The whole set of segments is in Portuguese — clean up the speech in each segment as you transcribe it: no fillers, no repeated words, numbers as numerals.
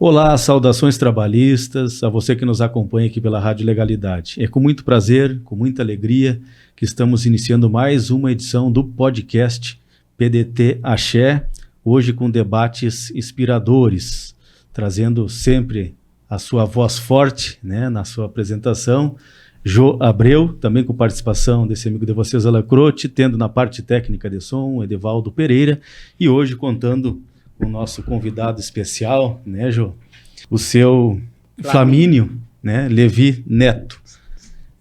Olá, saudações trabalhistas, a você que nos acompanha aqui pela Rádio Legalidade. É com muito prazer, com muita alegria, que estamos iniciando mais uma edição do podcast PDT Axé, hoje com debates inspiradores, trazendo sempre a sua voz forte, né, na sua apresentação. Jô Abreu, também com participação desse amigo de vocês, Alan Croce, tendo na parte técnica de som, Edevaldo Pereira, e hoje contando com o nosso convidado especial, né, Jô? O seu Flamínio, né, Levi Neto,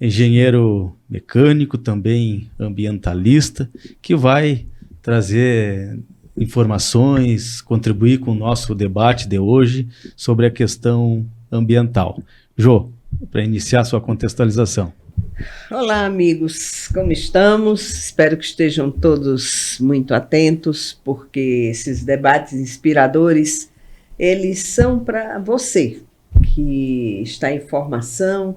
engenheiro mecânico, também ambientalista, que vai trazer informações, contribuir com o nosso debate de hoje sobre a questão ambiental. Jô, para iniciar sua contextualização. Olá, amigos, como estamos? Espero que estejam todos muito atentos, porque esses debates inspiradores, eles são para você que está em formação,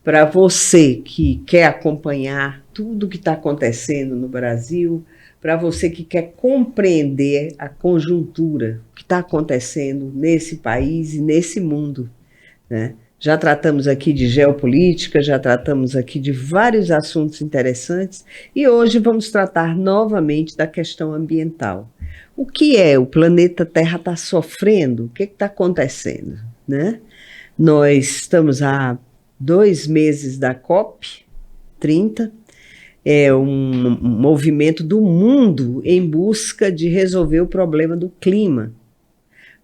para você que quer acompanhar tudo o que está acontecendo no Brasil, para você que quer compreender a conjuntura que está acontecendo nesse país e nesse mundo, né? Já tratamos aqui de geopolítica, já tratamos aqui de vários assuntos interessantes e hoje vamos tratar novamente da questão ambiental. O que é? O planeta Terra está sofrendo? O que está acontecendo, né? Nós estamos há 2 meses da COP30, é um movimento do mundo em busca de resolver o problema do clima,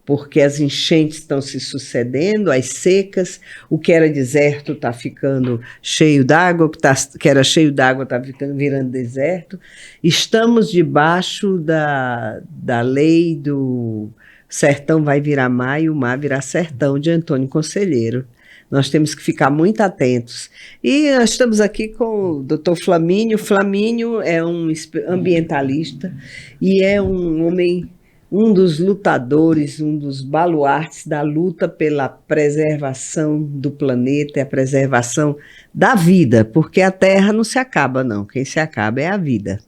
porque as enchentes estão se sucedendo, as secas, o que era deserto está ficando cheio d'água, que era cheio d'água está virando deserto. Estamos debaixo da lei do sertão vai virar mar e o mar virá sertão, de Antônio Conselheiro. Nós temos que ficar muito atentos. E nós estamos aqui com o Dr. Flamínio. Flamínio é um ambientalista e é um homem, um dos lutadores, um dos baluartes da luta pela preservação do planeta e a preservação da vida, porque a Terra não se acaba, não. Quem se acaba é a vida.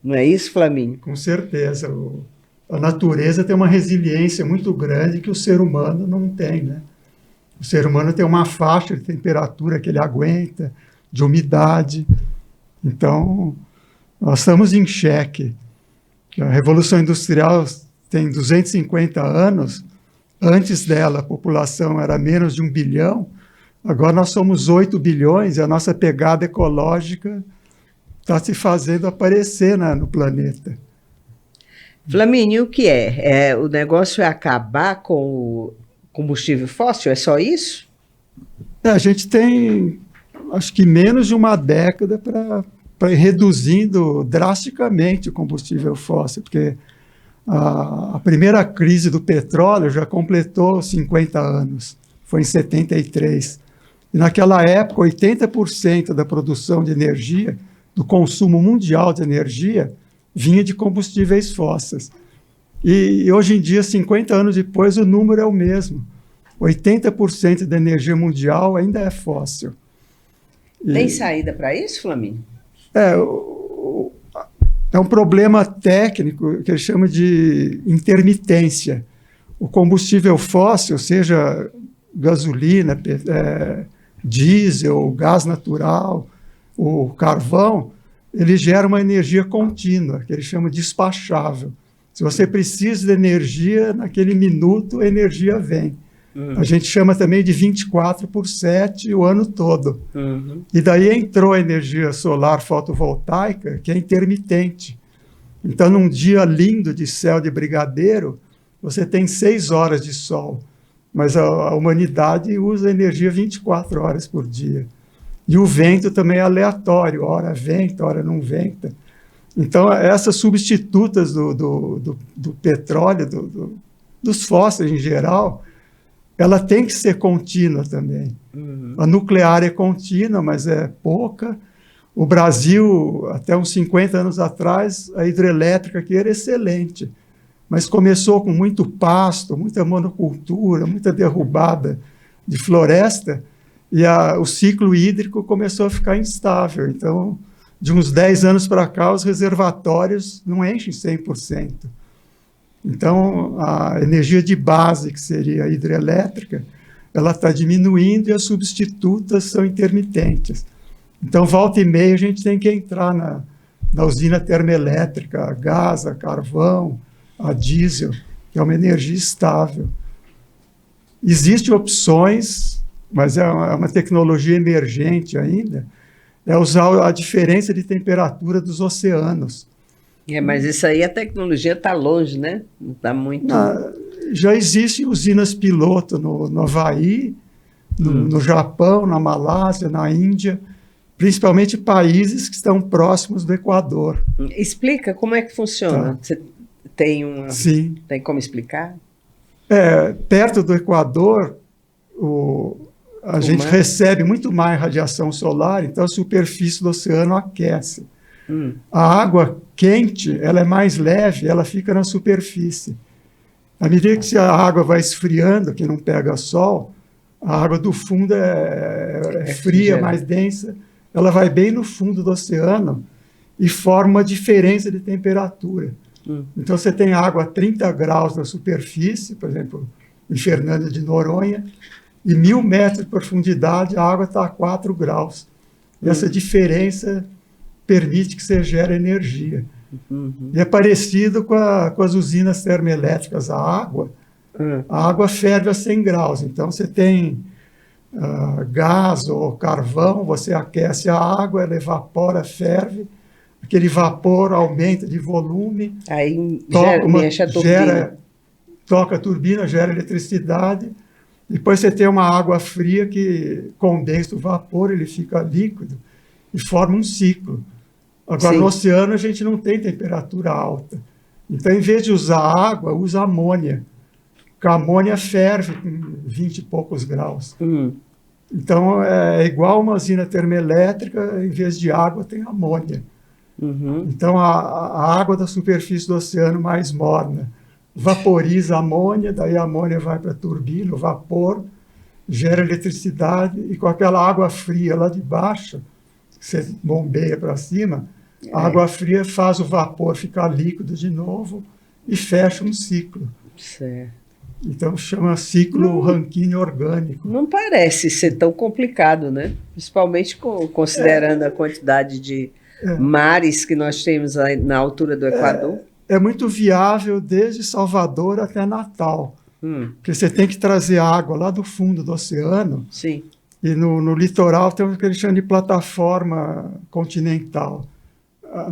Não é isso, Flamínio? Com certeza. A natureza tem uma resiliência muito grande que o ser humano não tem, né? O ser humano tem uma faixa de temperatura que ele aguenta, de umidade. Então, nós estamos em xeque. A Revolução Industrial tem 250 anos. Antes dela, a população era menos de 1 bilhão. Agora nós somos 8 bilhões e a nossa pegada ecológica está se fazendo aparecer no planeta. Flamínio, o que é? O negócio é acabar com o combustível fóssil? É só isso? A gente tem, acho que menos de uma década para ir reduzindo drasticamente o combustível fóssil, porque a primeira crise do petróleo já completou 50 anos, foi em 73. E naquela época, 80% da produção de energia, do consumo mundial de energia, vinha de combustíveis fósseis. E hoje em dia, 50 anos depois, o número é o mesmo. 80% da energia mundial ainda é fóssil. Tem saída para isso, Flamínio? É um problema técnico que eles chamam de intermitência. O combustível fóssil, seja gasolina, diesel, gás natural, o carvão, ele gera uma energia contínua, que eles chamam de despachável. Se você precisa de energia, naquele minuto a energia vem. A gente chama também de 24/7 o ano todo. E daí entrou a energia solar fotovoltaica, que é intermitente. Então, num dia lindo de céu de brigadeiro, você tem 6 horas de sol, mas a humanidade usa energia 24 horas por dia. E o vento também é aleatório, hora venta, hora não venta. Então, essas substitutas do petróleo, dos fósseis em geral, ela tem que ser contínua também. A nuclear é contínua, mas é pouca. O Brasil, até uns 50 anos atrás, a hidrelétrica aqui era excelente, mas começou com muito pasto, muita monocultura, muita derrubada de floresta, e o ciclo hídrico começou a ficar instável. Então, de uns 10 anos para cá, os reservatórios não enchem 100%. Então, a energia de base, que seria a hidrelétrica, ela está diminuindo e as substitutas são intermitentes. Então, volta e meia, a gente tem que entrar na usina termoelétrica, a gás, a carvão, a diesel, que é uma energia estável. Existem opções, mas é uma tecnologia emergente ainda, é usar a diferença de temperatura dos oceanos. Mas isso aí a tecnologia está longe, né? Não está muito... Já existem usinas piloto no Havaí, no Japão, na Malásia, na Índia, principalmente países que estão próximos do Equador. Explica como é que funciona. Tá. Você tem Sim. Tem como explicar? Perto do Equador, a gente recebe muito mais radiação solar, então a superfície do oceano aquece. A água quente, ela é mais leve, ela fica na superfície. À medida que a água vai esfriando, que não pega sol, a água do fundo é fria, mais densa, ela vai bem no fundo do oceano e forma uma diferença de temperatura. Então você tem água a 30 graus na superfície, por exemplo, em Fernando de Noronha, e 1.000 metros de profundidade a água está a 4 graus. E essa diferença permite que você gere energia. E é parecido com as usinas termoelétricas. A água ferve a 100 graus. Então, você tem gás ou carvão, você aquece a água, ela evapora, ferve. Aquele vapor aumenta de volume. Aí mexe a turbina. Toca a turbina, gera eletricidade. Depois você tem uma água fria que condensa o vapor, ele fica líquido e forma um ciclo. Agora, no oceano, a gente não tem temperatura alta. Então, em vez de usar água, usa amônia. Porque a amônia ferve com 20 e poucos graus. Então, é igual uma usina termoelétrica, em vez de água, tem amônia. Então, a água da superfície do oceano mais morna vaporiza a amônia, daí a amônia vai para a turbina, o vapor, gera eletricidade, e com aquela água fria lá de baixo, que você bombeia para cima, a água fria faz o vapor ficar líquido de novo e fecha um ciclo. Certo. Então chama ciclo Rankine orgânico. Não parece ser tão complicado, né? Principalmente considerando a quantidade de mares que nós temos aí na altura do Equador. É muito viável desde Salvador até Natal. Porque você tem que trazer água lá do fundo do oceano. Sim. E no litoral tem o que eles chamam de plataforma continental.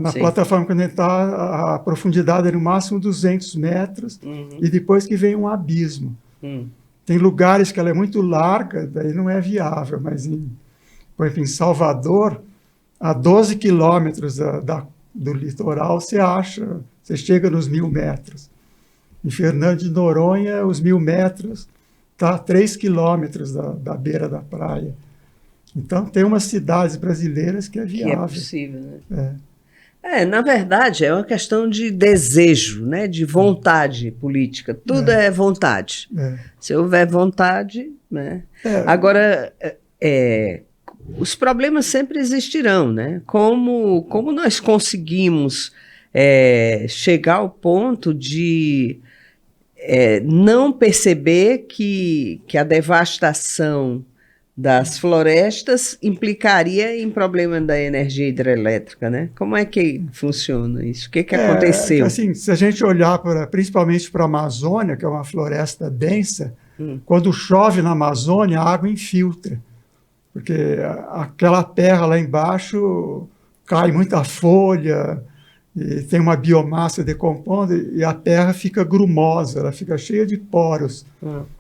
Na plataforma continental, a profundidade é no máximo 200 metros, e depois que vem um abismo. Tem lugares que ela é muito larga, daí não é viável, mas por exemplo, em Salvador, a 12 quilômetros do litoral, você chega nos 1.000 metros. Em Fernando de Noronha, os 1.000 metros está a 3 quilômetros da beira da praia. Então, tem umas cidades brasileiras que é viável. Que é possível, né? Na verdade, é uma questão de desejo, né? De vontade política. Tudo é vontade. Se houver vontade, né? Agora, os problemas sempre existirão, né? Como nós conseguimos chegar ao ponto de não perceber que a devastação das florestas implicaria em problema da energia hidrelétrica, né? Como é que funciona isso? O que aconteceu? Assim, se a gente olhar principalmente para a Amazônia, que é uma floresta densa, quando chove na Amazônia, a água infiltra, porque aquela terra lá embaixo cai muita folha, e tem uma biomassa decompondo, e a terra fica grumosa, ela fica cheia de poros.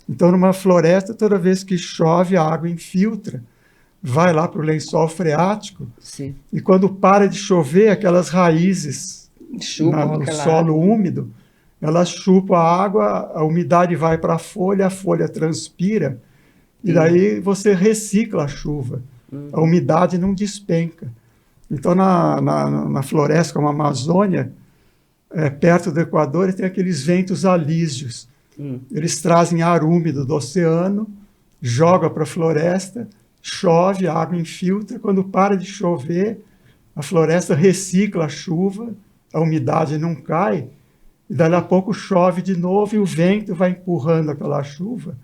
Então, numa floresta, toda vez que chove, a água infiltra, vai lá para o lençol freático, e quando para de chover, aquelas raízes no solo úmido, elas chupam a água, a umidade vai para a folha transpira, e daí você recicla a chuva. A umidade não despenca. Então, na floresta como a Amazônia, perto do Equador, tem aqueles ventos alísios. Eles trazem ar úmido do oceano, jogam para a floresta, chove, a água infiltra. Quando para de chover, a floresta recicla a chuva, a umidade não cai, e dali a pouco chove de novo e o vento vai empurrando aquela chuva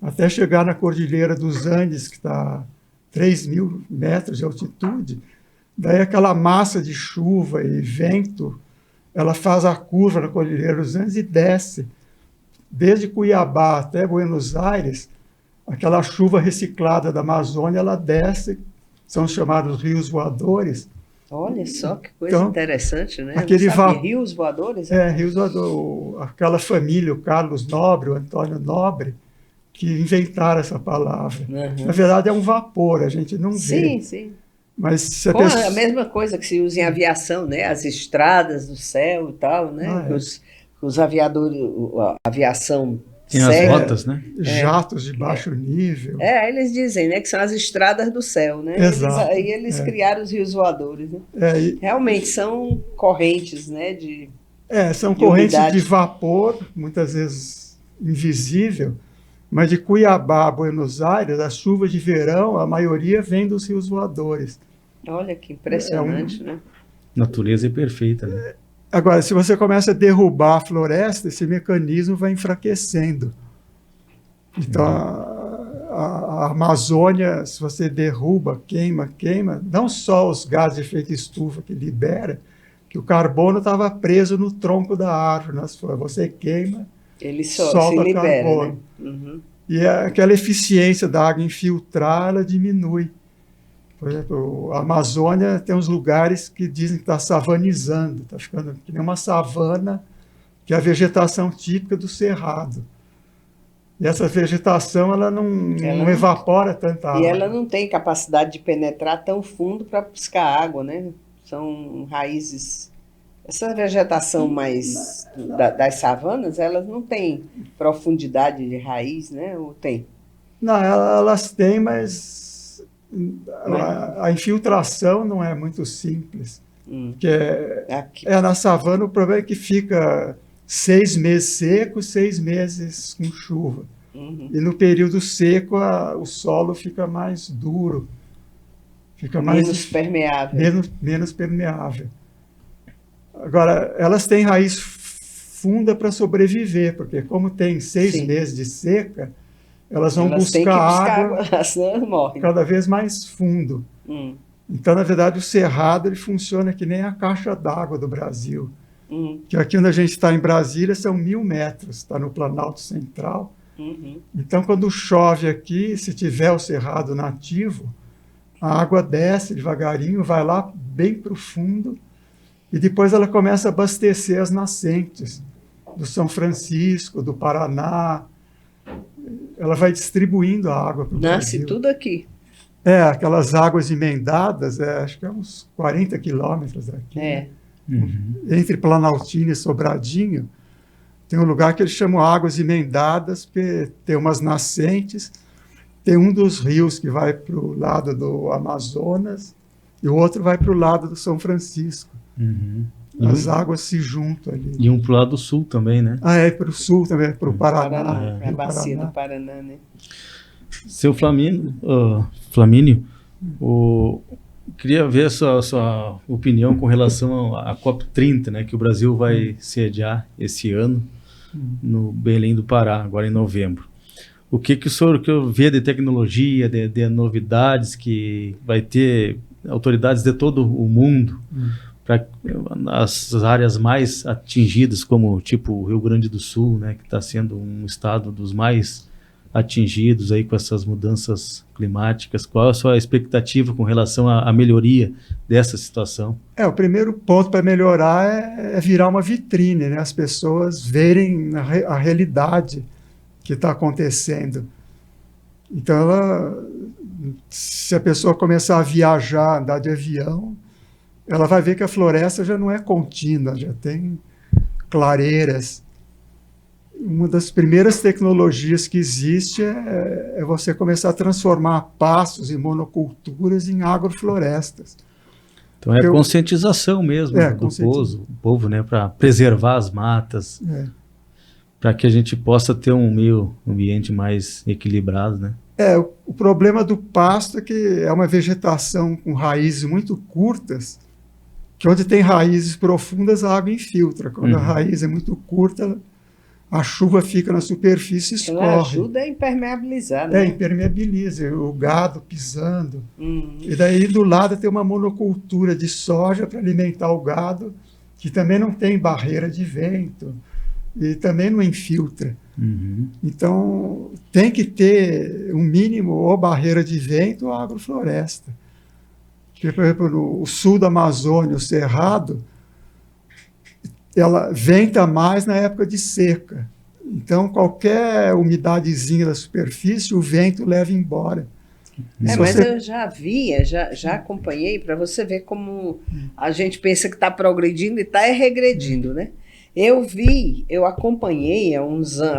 até chegar na Cordilheira dos Andes, que está a 3.000 metros de altitude. Daí aquela massa de chuva e vento, ela faz a curva na Cordilheira dos Andes e desce. Desde Cuiabá até Buenos Aires, aquela chuva reciclada da Amazônia, ela desce, são os chamados rios voadores. Olha só que coisa Então, interessante, né? aquele Rios voadores? rios voadores. Aquela família, o Carlos Nobre, o Antônio Nobre, que inventaram essa palavra. Uhum. Na verdade, é um vapor, a gente não vê. Sim, sim. Mas se a Com pessoa... a mesma coisa que se usa em aviação, né? As estradas do céu e tal, né? Ah, é. Os aviadores, a aviação Tem as cega. rotas, né? Jatos de baixo nível. Aí eles dizem, né, que são as estradas do céu, né? Exato, Aí eles criaram os rios voadores, né? E Realmente são correntes, né? são de correntes umidade. de vapor, muitas vezes invisível, mas de Cuiabá a Buenos Aires, as chuvas de verão, a maioria vem dos rios voadores. Olha que impressionante, né? Natureza é perfeita, né? Agora, se você começa a derrubar a floresta, esse mecanismo vai enfraquecendo. Então, a Amazônia, se você derruba, queima, não só os gases de efeito estufa que libera, que o carbono estava preso no tronco da árvore, nas folhas. Você queima, Ele solta se libera, carbono. né? Uhum. E aquela eficiência da água infiltrar, ela diminui. Por exemplo, a Amazônia tem uns lugares que dizem que está savanizando, está ficando que nem uma savana, que é a vegetação típica do cerrado. E essa vegetação ela não evapora tanta água. E ela não tem capacidade de penetrar tão fundo para buscar água, né? São raízes. Essa vegetação mais das savanas, elas não têm profundidade de raiz, né? Ou tem? Não, elas têm, mas a infiltração não é muito simples. Porque na savana o problema é que fica 6 meses seco, 6 meses com chuva. Uhum. E no período seco o solo fica mais duro, fica menos permeável. Menos permeável. Agora, elas têm raiz funda para sobreviver, porque como tem 6 meses de seca, elas vão buscar água, senão morrem. Cada vez mais fundo. Então, na verdade, o cerrado ele funciona que nem a caixa d'água do Brasil. Que aqui onde a gente está em Brasília são 1.000 metros, está no Planalto Central. Então, quando chove aqui, se tiver o cerrado nativo, a água desce devagarinho, vai lá bem para o fundo, e depois ela começa a abastecer as nascentes do São Francisco, do Paraná. Ela vai distribuindo a água para o Brasil. Nasce tudo aqui. Aquelas águas emendadas, acho que é uns 40 quilômetros daqui. Entre Planaltina e Sobradinho, tem um lugar que eles chamam águas emendadas, porque tem umas nascentes, tem um dos rios que vai para o lado do Amazonas e o outro vai para o lado do São Francisco. As águas se juntam ali. E um para o lado sul também, né? Para o sul também, para o Paraná. A bacia do Paraná, né? Seu Flamínio, queria ver a sua opinião com relação à COP30, né, que o Brasil vai sediar esse ano no Belém do Pará, agora em novembro. O que o senhor vê de tecnologia, de novidades que vai ter autoridades de todo o mundo para as áreas mais atingidas, como tipo o Rio Grande do Sul, né, que está sendo um estado dos mais atingidos aí com essas mudanças climáticas? Qual a sua expectativa com relação à melhoria dessa situação? O primeiro ponto para melhorar é virar uma vitrine, né? As pessoas verem a realidade que está acontecendo. Então, se a pessoa começar a viajar, andar de avião, ela vai ver que a floresta já não é contínua, já tem clareiras. Uma das primeiras tecnologias que existe é você começar a transformar pastos e monoculturas em agroflorestas. Então é a conscientização mesmo do povo, né, para preservar as matas, para que a gente possa ter um meio ambiente mais equilibrado, né? O problema do pasto é que é uma vegetação com raízes muito curtas, que que onde tem raízes profundas, a água infiltra. Quando a raiz é muito curta, a chuva fica na superfície e escorre. Ela ajuda a impermeabilizar, né? Impermeabiliza, o gado pisando. E daí do lado tem uma monocultura de soja para alimentar o gado, que também não tem barreira de vento e também não infiltra. Então tem que ter um mínimo ou barreira de vento ou agrofloresta. Porque, por exemplo, no sul da Amazônia, o Cerrado, ela venta mais na época de seca. Então, qualquer umidadezinha da superfície, o vento leva embora. Mas eu já via, já acompanhei, para você ver como a gente pensa que está progredindo e está regredindo, né? Eu acompanhei há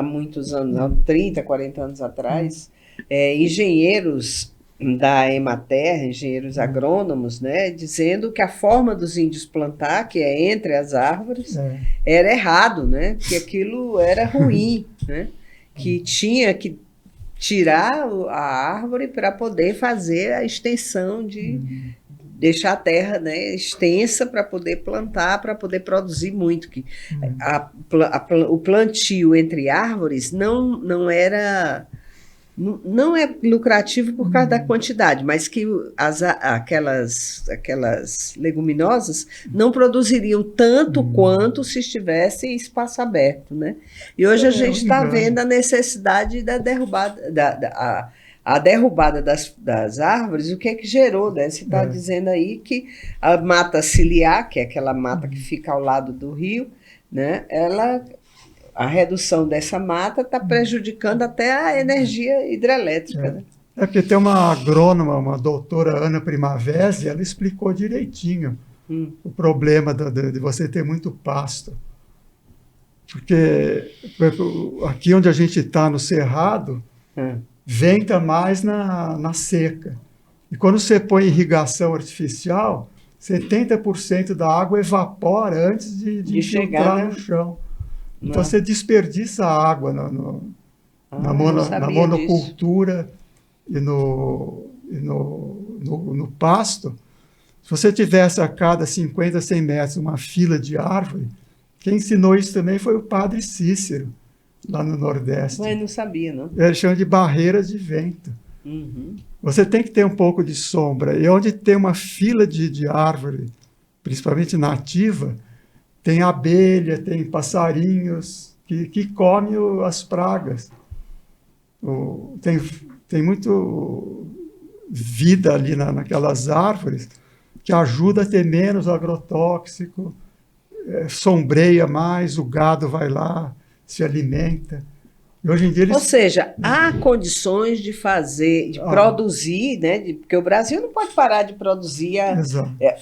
muitos anos, há 30, 40 anos atrás, engenheiros da Ematerra, engenheiros agrônomos, né, dizendo que a forma dos índios plantar, que é entre as árvores, era errado, né, que aquilo era ruim, né, que tinha que tirar a árvore para poder fazer a extensão de deixar a terra, né, extensa para poder plantar, para poder produzir muito. Que o plantio entre árvores não era... Não é lucrativo por causa da quantidade, mas que aquelas leguminosas não produziriam tanto quanto se estivesse em espaço aberto, né? E hoje a gente está vendo a necessidade da derrubada, a derrubada das árvores. O que é que gerou, né? Você está dizendo aí que a mata ciliar, que é aquela mata que fica ao lado do rio, né? A redução dessa mata está prejudicando até a energia hidrelétrica. Né? Porque tem uma agrônoma, uma doutora Ana Primavesi, ela explicou direitinho o problema de você ter muito pasto. Porque aqui onde a gente está, no Cerrado, venta mais na seca. E quando você põe irrigação artificial, 70% da água evapora antes de chegar no chão. Então você desperdiça a água na monocultura e no pasto. Se você tivesse a cada 50, 100 metros uma fila de árvore, quem ensinou isso também foi o padre Cícero, lá no Nordeste. Mas não sabia, não. Ele chama de barreiras de vento. Você tem que ter um pouco de sombra. E onde tem uma fila de árvore, principalmente nativa, tem abelha, tem passarinhos que comem as pragas. Tem muito vida ali naquelas árvores que ajuda a ter menos agrotóxico, sombreia mais, o gado vai lá, se alimenta. E hoje em dia Ou seja, há condições de produzir, né? Porque o Brasil não pode parar de produzir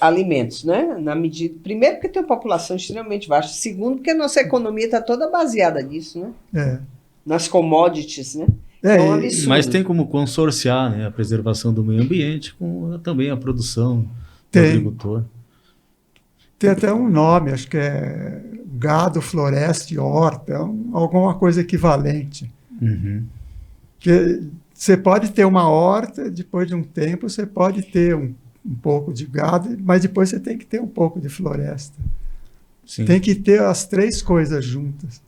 alimentos, né? Na medida, primeiro, porque tem uma população extremamente baixa. Segundo, porque a nossa economia está toda baseada nisso, né? Nas commodities, né? É um absurdo. Mas tem como consorciar, né, a preservação do meio ambiente com também a produção do agricultor. Tem até um nome, acho que é gado, floresta e horta, alguma coisa equivalente. Que você pode ter uma horta, depois de um tempo você pode ter um pouco de gado, mas depois você tem que ter um pouco de floresta. Sim. Tem que ter as três coisas juntas.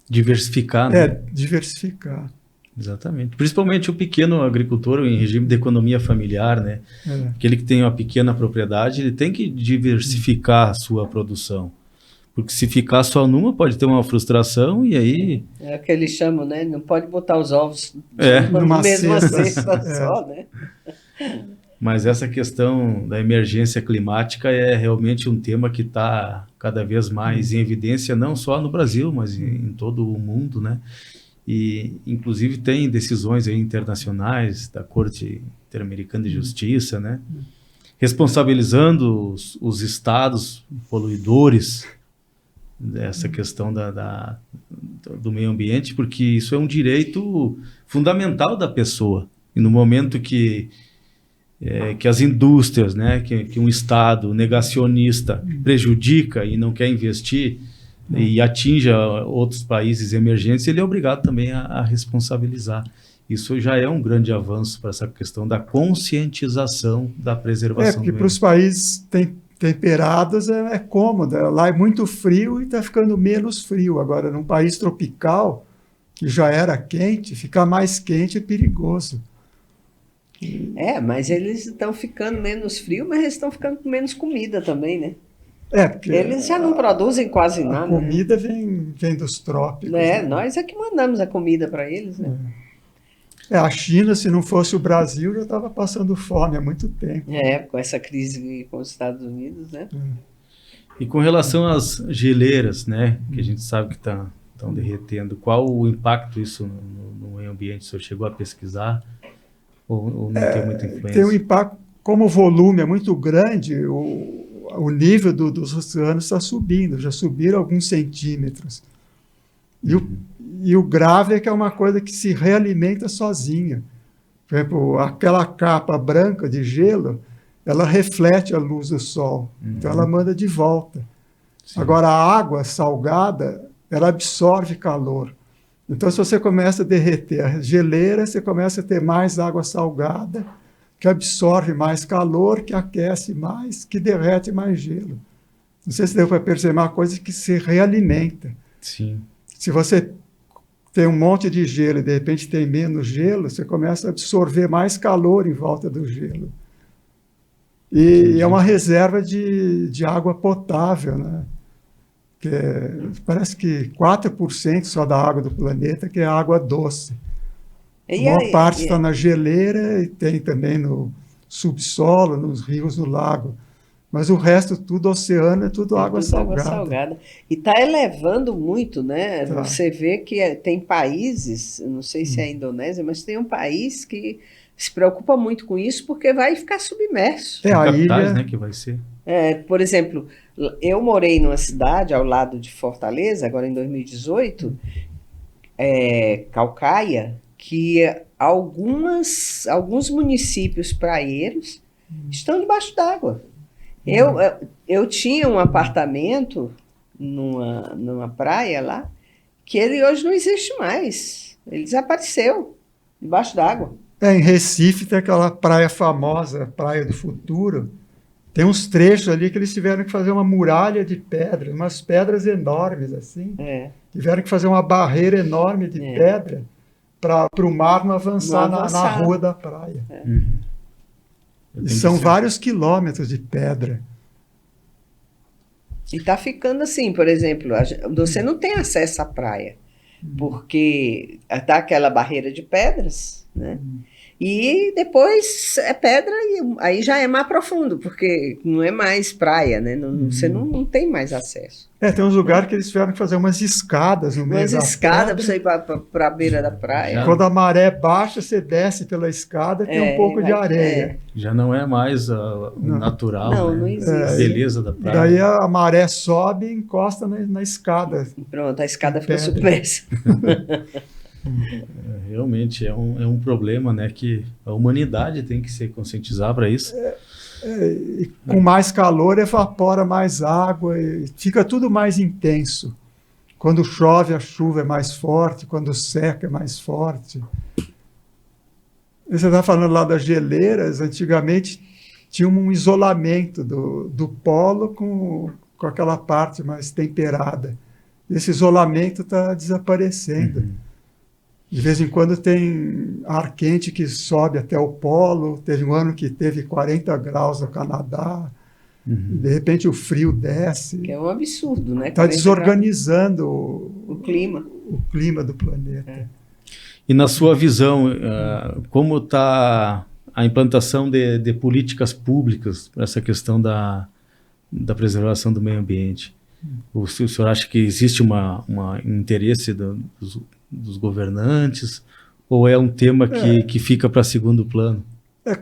Diversificar, né? Diversificar. Exatamente. Principalmente o pequeno agricultor em regime de economia familiar, né? Aquele que tem uma pequena propriedade, ele tem que diversificar a sua produção. Porque se ficar só numa, pode ter uma frustração e aí... É o que eles chamam, né? Não pode botar os ovos numa mesma cesta só, né? Mas essa questão da emergência climática é realmente um tema que está cada vez mais em evidência, não só no Brasil, mas em todo o mundo, né? E, inclusive, tem decisões aí internacionais da Corte Interamericana de Justiça, né? Responsabilizando os estados poluidores dessa questão do meio ambiente, porque isso é um direito fundamental da pessoa. E no momento que as indústrias, né, que um estado negacionista prejudica e não quer investir, e atinja outros países emergentes, ele é obrigado também a responsabilizar. Isso já é um grande avanço para essa questão da conscientização da preservação do meio. Porque para os países tem temperadas é cômoda. Lá é muito frio e está ficando menos frio. Agora, num país tropical, que já era quente, ficar mais quente é perigoso. Mas eles estão ficando menos frio, mas eles estão ficando com menos comida também, né? Porque Eles já não produzem quase a nada. comida vem dos trópicos. Né? Né? Nós é que mandamos a comida para eles, né? A China, se não fosse o Brasil, já estava passando fome há muito tempo. Com essa crise com os Estados Unidos, né? E com relação às geleiras, né, que a gente sabe que estão derretendo, qual o impacto isso no meio ambiente? O senhor chegou a pesquisar ou não tem muita influência? Tem um impacto, como o volume é muito grande, o nível dos oceanos está subindo, já subiram alguns centímetros. E o grave é que é uma coisa que se realimenta sozinha. Por exemplo, aquela capa branca de gelo, ela reflete a luz do sol, então ela manda de volta. Sim. Agora, a água salgada, ela absorve calor. Então, se você começa a derreter a geleira, você começa a ter mais água salgada, que absorve mais calor, que aquece mais, que derrete mais gelo. Não sei se deu para perceber uma coisa que se realimenta. Sim. Se você tem um monte de gelo e de repente tem menos gelo, você começa a absorver mais calor em volta do gelo. E é uma reserva de água potável, né? Parece que 4% só da água do planeta que é água doce. A maior parte está na geleira e tem também no subsolo, nos rios, no lago. Mas o resto, tudo oceano, é tudo água salgada. E está elevando muito, né? Tá. Você vê que tem países, não sei se é a Indonésia, mas tem um país que se preocupa muito com isso porque vai ficar submerso. A capitais, ilha, né, que vai ser. Por exemplo, eu morei numa cidade ao lado de Fortaleza, agora em 2018, Caucaia, que alguns municípios praieiros estão debaixo d'água. Eu tinha um apartamento numa praia lá, que ele hoje não existe mais. Ele desapareceu debaixo d'água. em Recife tem aquela praia famosa, Praia do Futuro. Tem uns trechos ali que eles tiveram que fazer uma muralha de pedras, umas pedras enormes assim. Tiveram que fazer uma barreira enorme de pedra para o mar não avançar, na rua da praia. E são vários quilômetros de pedra. E está ficando assim, por exemplo, você não tem acesso à praia, porque está aquela barreira de pedras, né? E depois é pedra e aí já é mar profundo, porque não é mais praia, né? Você não tem mais acesso. Tem uns lugares que eles tiveram que fazer umas escadas no meio da Umas escadas para você ir para a beira da praia. Quando a maré baixa, você desce pela escada, tem um pouco de areia. Já não é mais natural, não existe. A beleza da praia. Daí a maré sobe e encosta na escada. Pronto, a escada fica submersa. Realmente é um problema, né, que a humanidade tem que se conscientizar para isso. E com mais calor evapora mais água e fica tudo mais intenso. Quando chove, a chuva é mais forte, quando seca é mais forte. E você está falando lá das geleiras, antigamente tinha um isolamento do polo com aquela parte mais temperada. Esse isolamento está desaparecendo. De vez em quando tem ar quente que sobe até o polo. Teve um ano que teve 40 graus no Canadá. De repente o frio desce. Que é um absurdo, né? Está desorganizando o clima do planeta. E na sua visão, como está a implantação de políticas públicas para essa questão da preservação do meio ambiente? O senhor acha que existe um interesse dos governantes, ou é um tema que fica para segundo plano?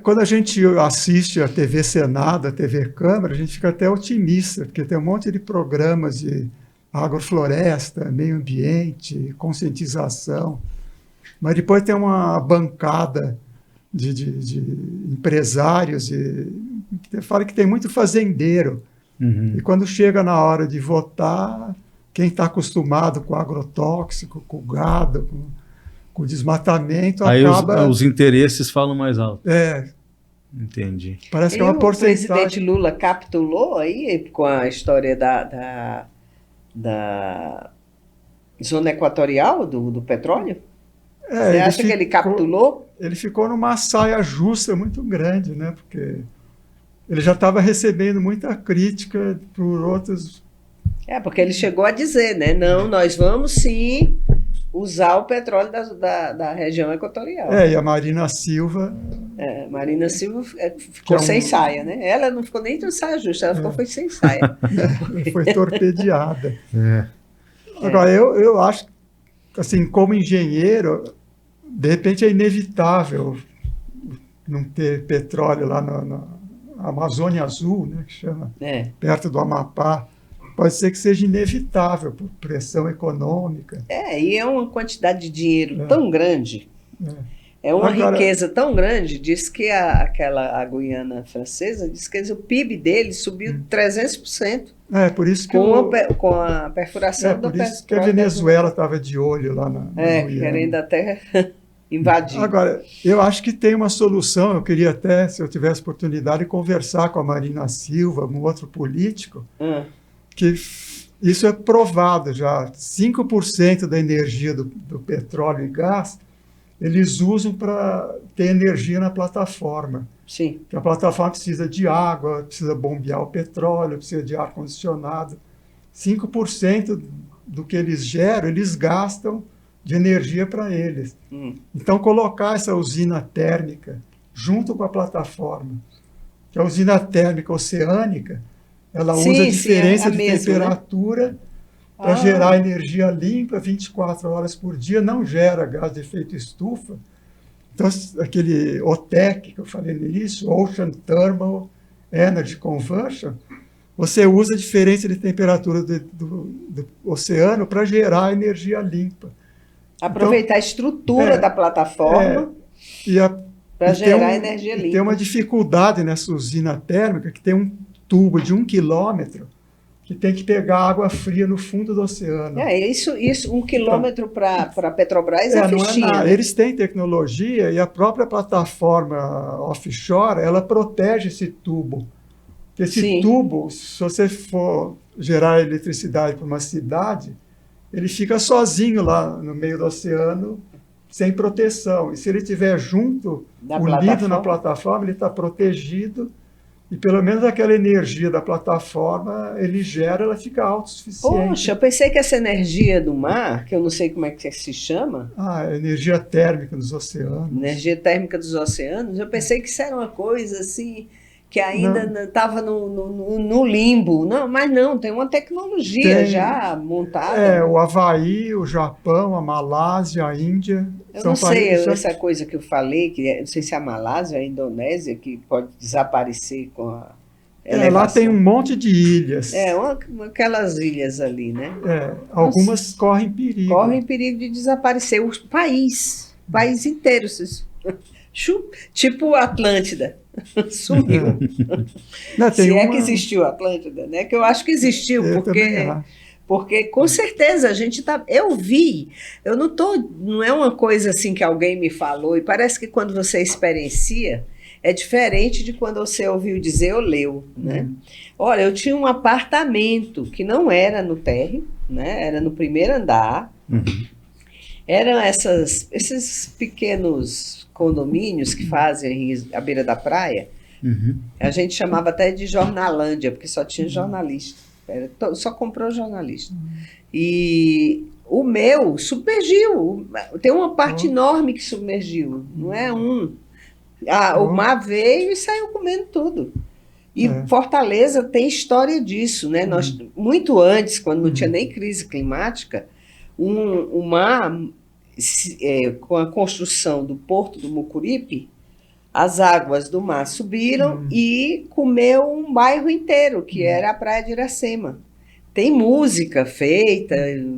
Quando a gente assiste a TV Senado, a TV Câmara, a gente fica até otimista, porque tem um monte de programas de agrofloresta, meio ambiente, conscientização. Mas depois tem uma bancada de empresários que fala que tem muito fazendeiro. E quando chega na hora de votar, quem está acostumado com agrotóxico, com gado, com desmatamento, aí acaba... os interesses falam mais alto. Entendi. Parece que é E uma o porcentagem. presidente Lula capitulou aí com a história da zona equatorial do petróleo? Você acha que ele capitulou? Ele ficou numa saia justa muito grande, né? Porque ele já estava recebendo muita crítica por outros. Porque ele chegou a dizer, né? Não, nós vamos sim usar o petróleo da região equatorial. E a Marina Silva. Marina Silva ficou sem saia, né? Ela não ficou nem de saia justa, ela foi sem saia. Foi torpedeada. Agora, eu acho, assim, como engenheiro, de repente é inevitável não ter petróleo lá na Amazônia Azul, né, que chama, perto do Amapá. Pode ser que seja inevitável por pressão econômica. E é uma quantidade de dinheiro tão grande. É uma riqueza tão grande. Diz que a Guiana Francesa, diz que o PIB dele subiu 300%. Por isso que com a perfuração do petróleo. Por isso que a Venezuela estava de olho lá na Guiana. Querendo até invadir. Agora, eu acho que tem uma solução. Eu queria até, se eu tivesse oportunidade, conversar com a Marina Silva, um outro político, que isso é provado já. 5% da energia do petróleo e gás eles usam para ter energia na plataforma. Sim. Porque a plataforma precisa de água, precisa bombear o petróleo, precisa de ar-condicionado. 5% do que eles geram, eles gastam de energia para eles. Então, colocar essa usina térmica junto com a plataforma, que a usina térmica oceânica, ela usa a diferença de temperatura, né, para gerar energia limpa 24 horas por dia, não gera gás de efeito estufa. Então, aquele OTEC que eu falei no início, Ocean Thermal Energy Conversion, você usa a diferença de temperatura do oceano para gerar energia limpa. Aproveitar a estrutura da plataforma para gerar energia limpa. Tem uma dificuldade nessa usina térmica, que tem um tubo de 1 quilômetro, que tem que pegar água fria no fundo do oceano. Isso 1 quilômetro para a Petrobras é fichinha. Não é, né? Eles têm tecnologia e a própria plataforma offshore, ela protege esse tubo. Esse tubo, se você for gerar eletricidade para uma cidade, ele fica sozinho lá no meio do oceano, sem proteção. E se ele estiver junto, unido na plataforma, ele está protegido. E pelo menos aquela energia da plataforma, ele gera, ela fica autossuficiente. Poxa, eu pensei que essa energia do mar, que eu não sei como é que se chama. Energia térmica dos oceanos. Energia térmica dos oceanos. Eu pensei que isso era uma coisa assim, que ainda estava no limbo. Não, mas não, tem uma tecnologia já montada. O Havaí, o Japão, a Malásia, a Índia. Eu não sei, essa coisa que eu falei, que não sei se é a Malásia ou a Indonésia, que pode desaparecer com a elevação. Lá tem um monte de ilhas. Aquelas ilhas ali, né? Algumas correm perigo. Correm perigo de desaparecer. O país inteiro. Tipo Atlântida. Sumiu. Se é que existiu a Atlântida, né? Que eu acho que existiu, porque com certeza a gente tá. Eu vi, não é uma coisa assim que alguém me falou, e parece que quando você experiencia, é diferente de quando você ouviu dizer ou leu, né? Olha, eu tinha um apartamento que não era no térreo, né? Era no primeiro andar. Eram esses pequenos condomínios que fazem à beira da praia. A gente chamava até de Jornalândia, porque só tinha jornalista. Só comprou jornalista. E o meu submergiu. Tem uma parte enorme que submergiu. Não é um. O mar veio e saiu comendo tudo. E Fortaleza tem história disso, né? Nós, muito antes, quando não tinha nem crise climática, o mar, com a construção do Porto do Mucuripe, as águas do mar subiram e comeu um bairro inteiro, que era a Praia de Iracema. Tem música feita,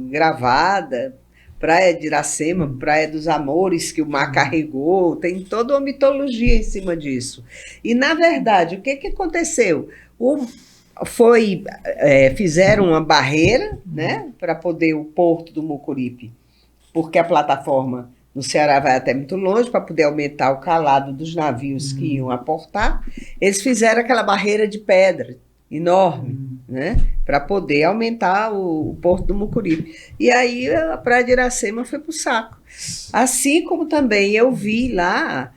gravada, Praia de Iracema, Praia dos Amores, que o mar carregou, tem toda uma mitologia em cima disso. E, na verdade, o que aconteceu? Fizeram uma barreira, né, para poder o Porto do Mucuripe, porque a plataforma no Ceará vai até muito longe, para poder aumentar o calado dos navios que iam aportar, eles fizeram aquela barreira de pedra enorme, né, para poder aumentar o Porto do Mucuripe. E aí a Praia de Iracema foi para o saco. Assim como também eu vi lá,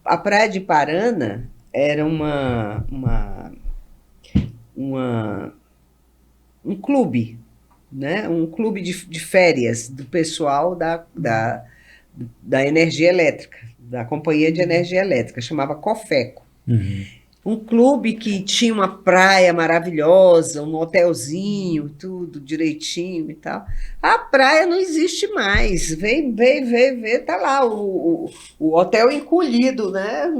a Praia de Parana era um clube, né? Um clube de férias do pessoal da energia elétrica, da Companhia de Energia Elétrica, chamava Cofeco. Um clube que tinha uma praia maravilhosa, um hotelzinho, tudo direitinho e tal. A praia não existe mais. Vê, tá lá o hotel encolhido, né?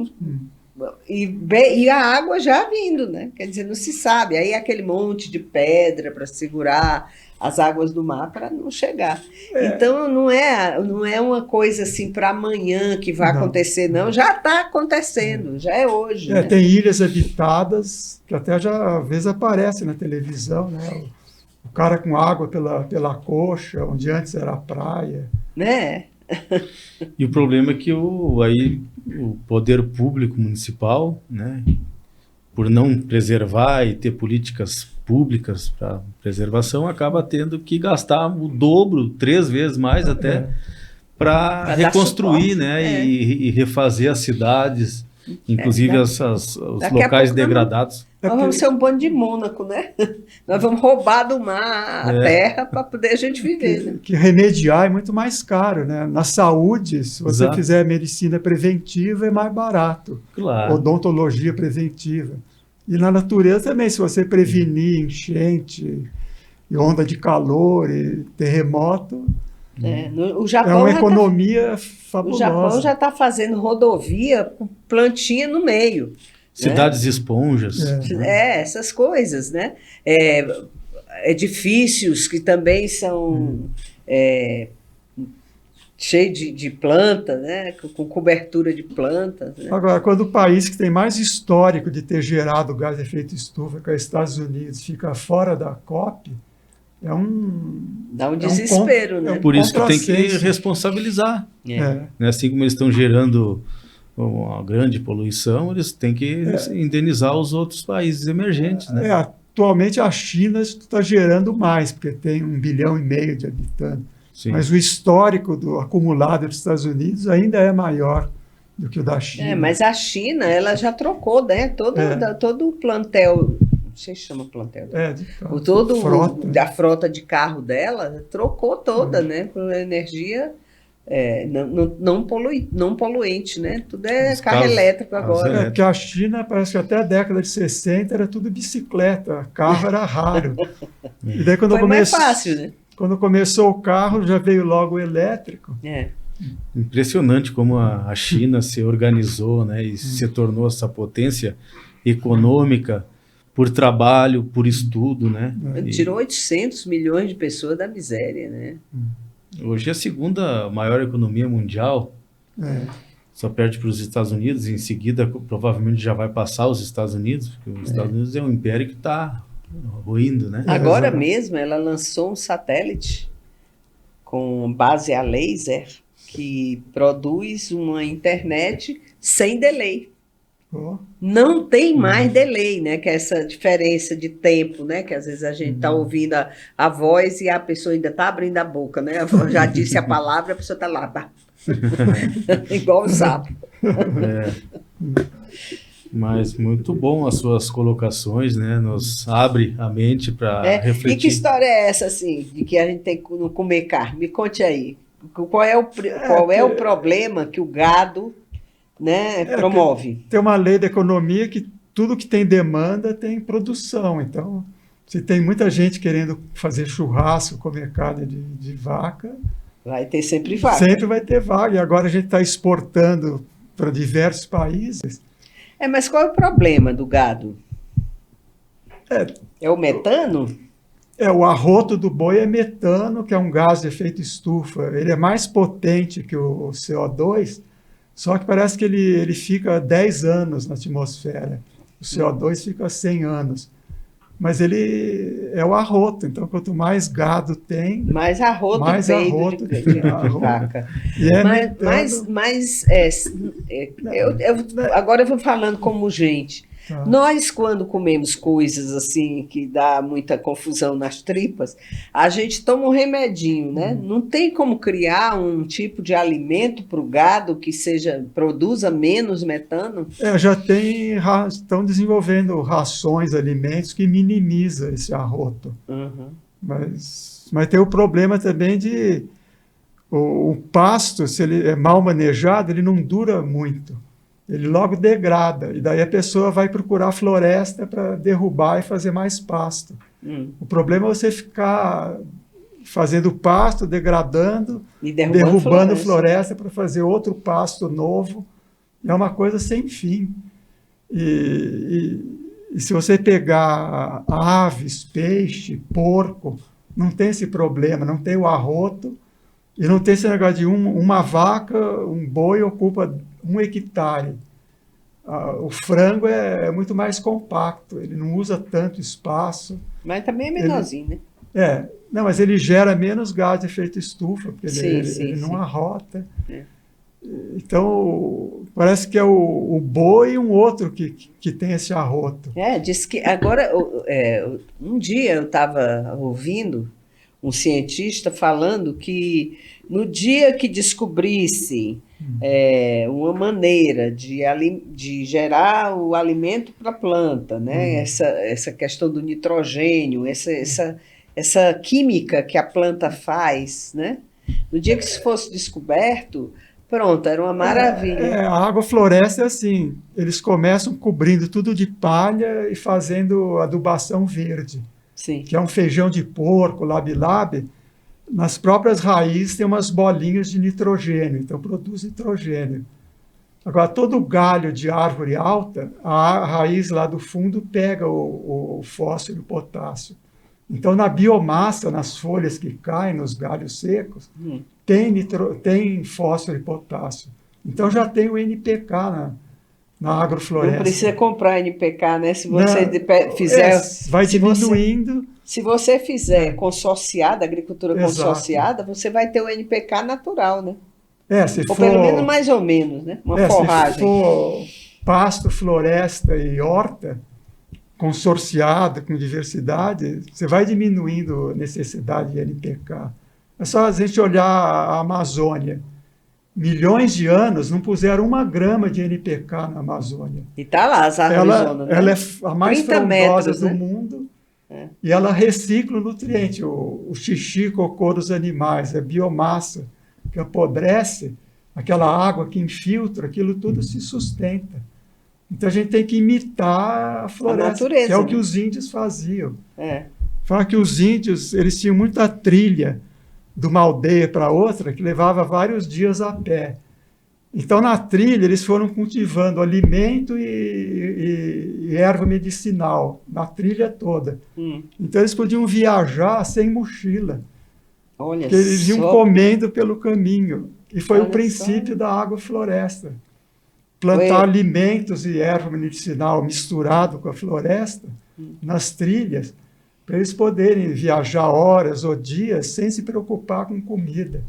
E a água já vindo, né? Quer dizer, não se sabe. Aí aquele monte de pedra para segurar as águas do mar para não chegar. Então não é uma coisa assim para amanhã que vai acontecer, não. Já está acontecendo, já é hoje. Né? Tem ilhas habitadas que até já às vezes aparece na televisão, né? O cara com água pela coxa, onde antes era a praia. Né? E o problema é que o poder público municipal, né, por não preservar e ter políticas públicas para preservação, acaba tendo que gastar o dobro, 3 vezes mais até, para reconstruir, né, e refazer as cidades, inclusive os locais degradados. Nós vamos ser um bando de Mônaco, né? Nós vamos roubar do mar a terra para poder a gente viver. Né? Que remediar é muito mais caro, né? Na saúde, se você fizer medicina preventiva, é mais barato. Claro. Odontologia preventiva. E na natureza também, se você prevenir enchente, e onda de calor, e terremoto, O Japão é uma economia fabulosa. O Japão já está fazendo rodovia com plantinha no meio. Cidades esponjas. Essas coisas, né? Edifícios que também são cheios de planta, né? Com cobertura de plantas. Né? Agora, quando o país que tem mais histórico de ter gerado gás de efeito estufa, que é os Estados Unidos, fica fora da COP, dá um desespero, né? Por isso que tem que responsabilizar. Né? Assim como eles estão gerando uma grande poluição, eles têm que indenizar os outros países emergentes. Né? Atualmente a China está gerando mais, porque tem 1,5 bilhão de habitantes. Sim. Mas o histórico do acumulado dos Estados Unidos ainda é maior do que o da China. Mas a China ela já trocou, né? Todo o plantel, não sei se chama plantel. A frota de carro dela trocou toda, né? Por energia não poluente, né? Tudo é carro elétrico agora. Porque a China, parece que até a década de 60 era tudo bicicleta, carro era raro. E daí quando mais fácil, né? Quando começou o carro, já veio logo o elétrico. Impressionante como a China se organizou, né, e se tornou essa potência econômica por trabalho, por estudo. Né? Tirou 800 milhões de pessoas da miséria. Né? Hoje é a segunda maior economia mundial. Só perde para os Estados Unidos. Em seguida, provavelmente já vai passar os Estados Unidos, porque os Estados Unidos é um império que está ruindo, né? Agora mesmo ela lançou um satélite com base a laser que produz uma internet sem delay. Não tem mais delay, né? Que é essa diferença de tempo, né? Que às vezes a gente está ouvindo a voz e a pessoa ainda está abrindo a boca, né? Já disse a palavra, a pessoa está lá. Igual o sapo. Mas muito bom as suas colocações, né? Nos abre a mente para refletir. E que história é essa, assim, de que a gente tem que não comer carne? Me conte aí. Qual é o problema que o gado, né, promove? Tem uma lei da economia que tudo que tem demanda tem produção. Então, se tem muita gente querendo fazer churrasco, comer carne de vaca... Vai ter sempre vaca. Sempre vai ter vaca. E agora a gente está exportando para diversos países... Mas qual é o problema do gado? É o metano? O arroto do boi é metano, que é um gás de efeito estufa. Ele é mais potente que o CO2, só que parece que ele fica 10 anos na atmosfera. O CO2 fica 100 anos. mas ele é o arroto. Então, quanto mais gado tem, mais arroto mais peido arroto de vaca. E agora eu vou falando como gente. Tá. Nós, quando comemos coisas assim que dá muita confusão nas tripas, a gente toma um remedinho, né? Não tem como criar um tipo de alimento para o gado que produza menos metano? Já estão desenvolvendo rações, alimentos que minimizam esse arroto. Uhum. Mas tem o problema também de o pasto, se ele é mal manejado, ele não dura muito. Ele logo degrada, e daí a pessoa vai procurar floresta para derrubar e fazer mais pasto. O problema é você ficar fazendo pasto, degradando, e derrubando floresta para fazer outro pasto novo. É uma coisa sem fim. E se você pegar aves, peixe, porco, não tem esse problema, não tem o arroto, e não tem esse negócio de uma vaca, um boi ocupa 1 hectare. O frango é muito mais compacto, ele não usa tanto espaço. Mas também é menorzinho, né? Não, mas ele gera menos gás de efeito estufa, porque ele não arrota. Então, parece que é o boi e um outro que tem esse arroto. Diz que agora, um dia eu estava ouvindo um cientista falando que no dia que descobrisse uma maneira de gerar o alimento para a planta, né? Essa questão do nitrogênio, essa química que a planta faz, né? No dia que isso fosse descoberto, pronto, era uma maravilha. A agrofloresta é assim, eles começam cobrindo tudo de palha e fazendo adubação verde. Sim. Que é um feijão de porco, labi-labi. Nas próprias raízes tem umas bolinhas de nitrogênio, então produz nitrogênio. Agora, todo galho de árvore alta, a raiz lá do fundo pega o fósforo e o potássio. Então, na biomassa, nas folhas que caem, nos galhos secos, tem fósforo e potássio. Então, já tem o NPK na agrofloresta. Não precisa comprar NPK, né? Se você fizer... vai diminuindo... Se você fizer consorciada, agricultura consorciada, você vai ter o NPK natural, né? Ou pelo menos mais ou menos, né? Uma forragem. Se for pasto, floresta e horta, consorciada, com diversidade, você vai diminuindo a necessidade de NPK. É só a gente olhar a Amazônia. Milhões de anos não puseram 1 grama de NPK na Amazônia. E está lá as árvores, né? Ela é a mais frondosa do mundo. E ela recicla o nutriente, o xixi, cocô dos animais, a biomassa que apodrece, aquela água que infiltra, aquilo tudo se sustenta. Então a gente tem que imitar a floresta, natureza, que é o que os índios faziam. Fala que os índios eles tinham muita trilha de uma aldeia para outra que levava vários dias a pé. Então, na trilha, eles foram cultivando alimento e erva medicinal, na trilha toda. Então, eles podiam viajar sem mochila. Olha porque eles iam comendo pelo caminho. E foi o princípio da agrofloresta. Plantar alimentos e erva medicinal misturado com a floresta, nas trilhas, para eles poderem viajar horas ou dias sem se preocupar com comida.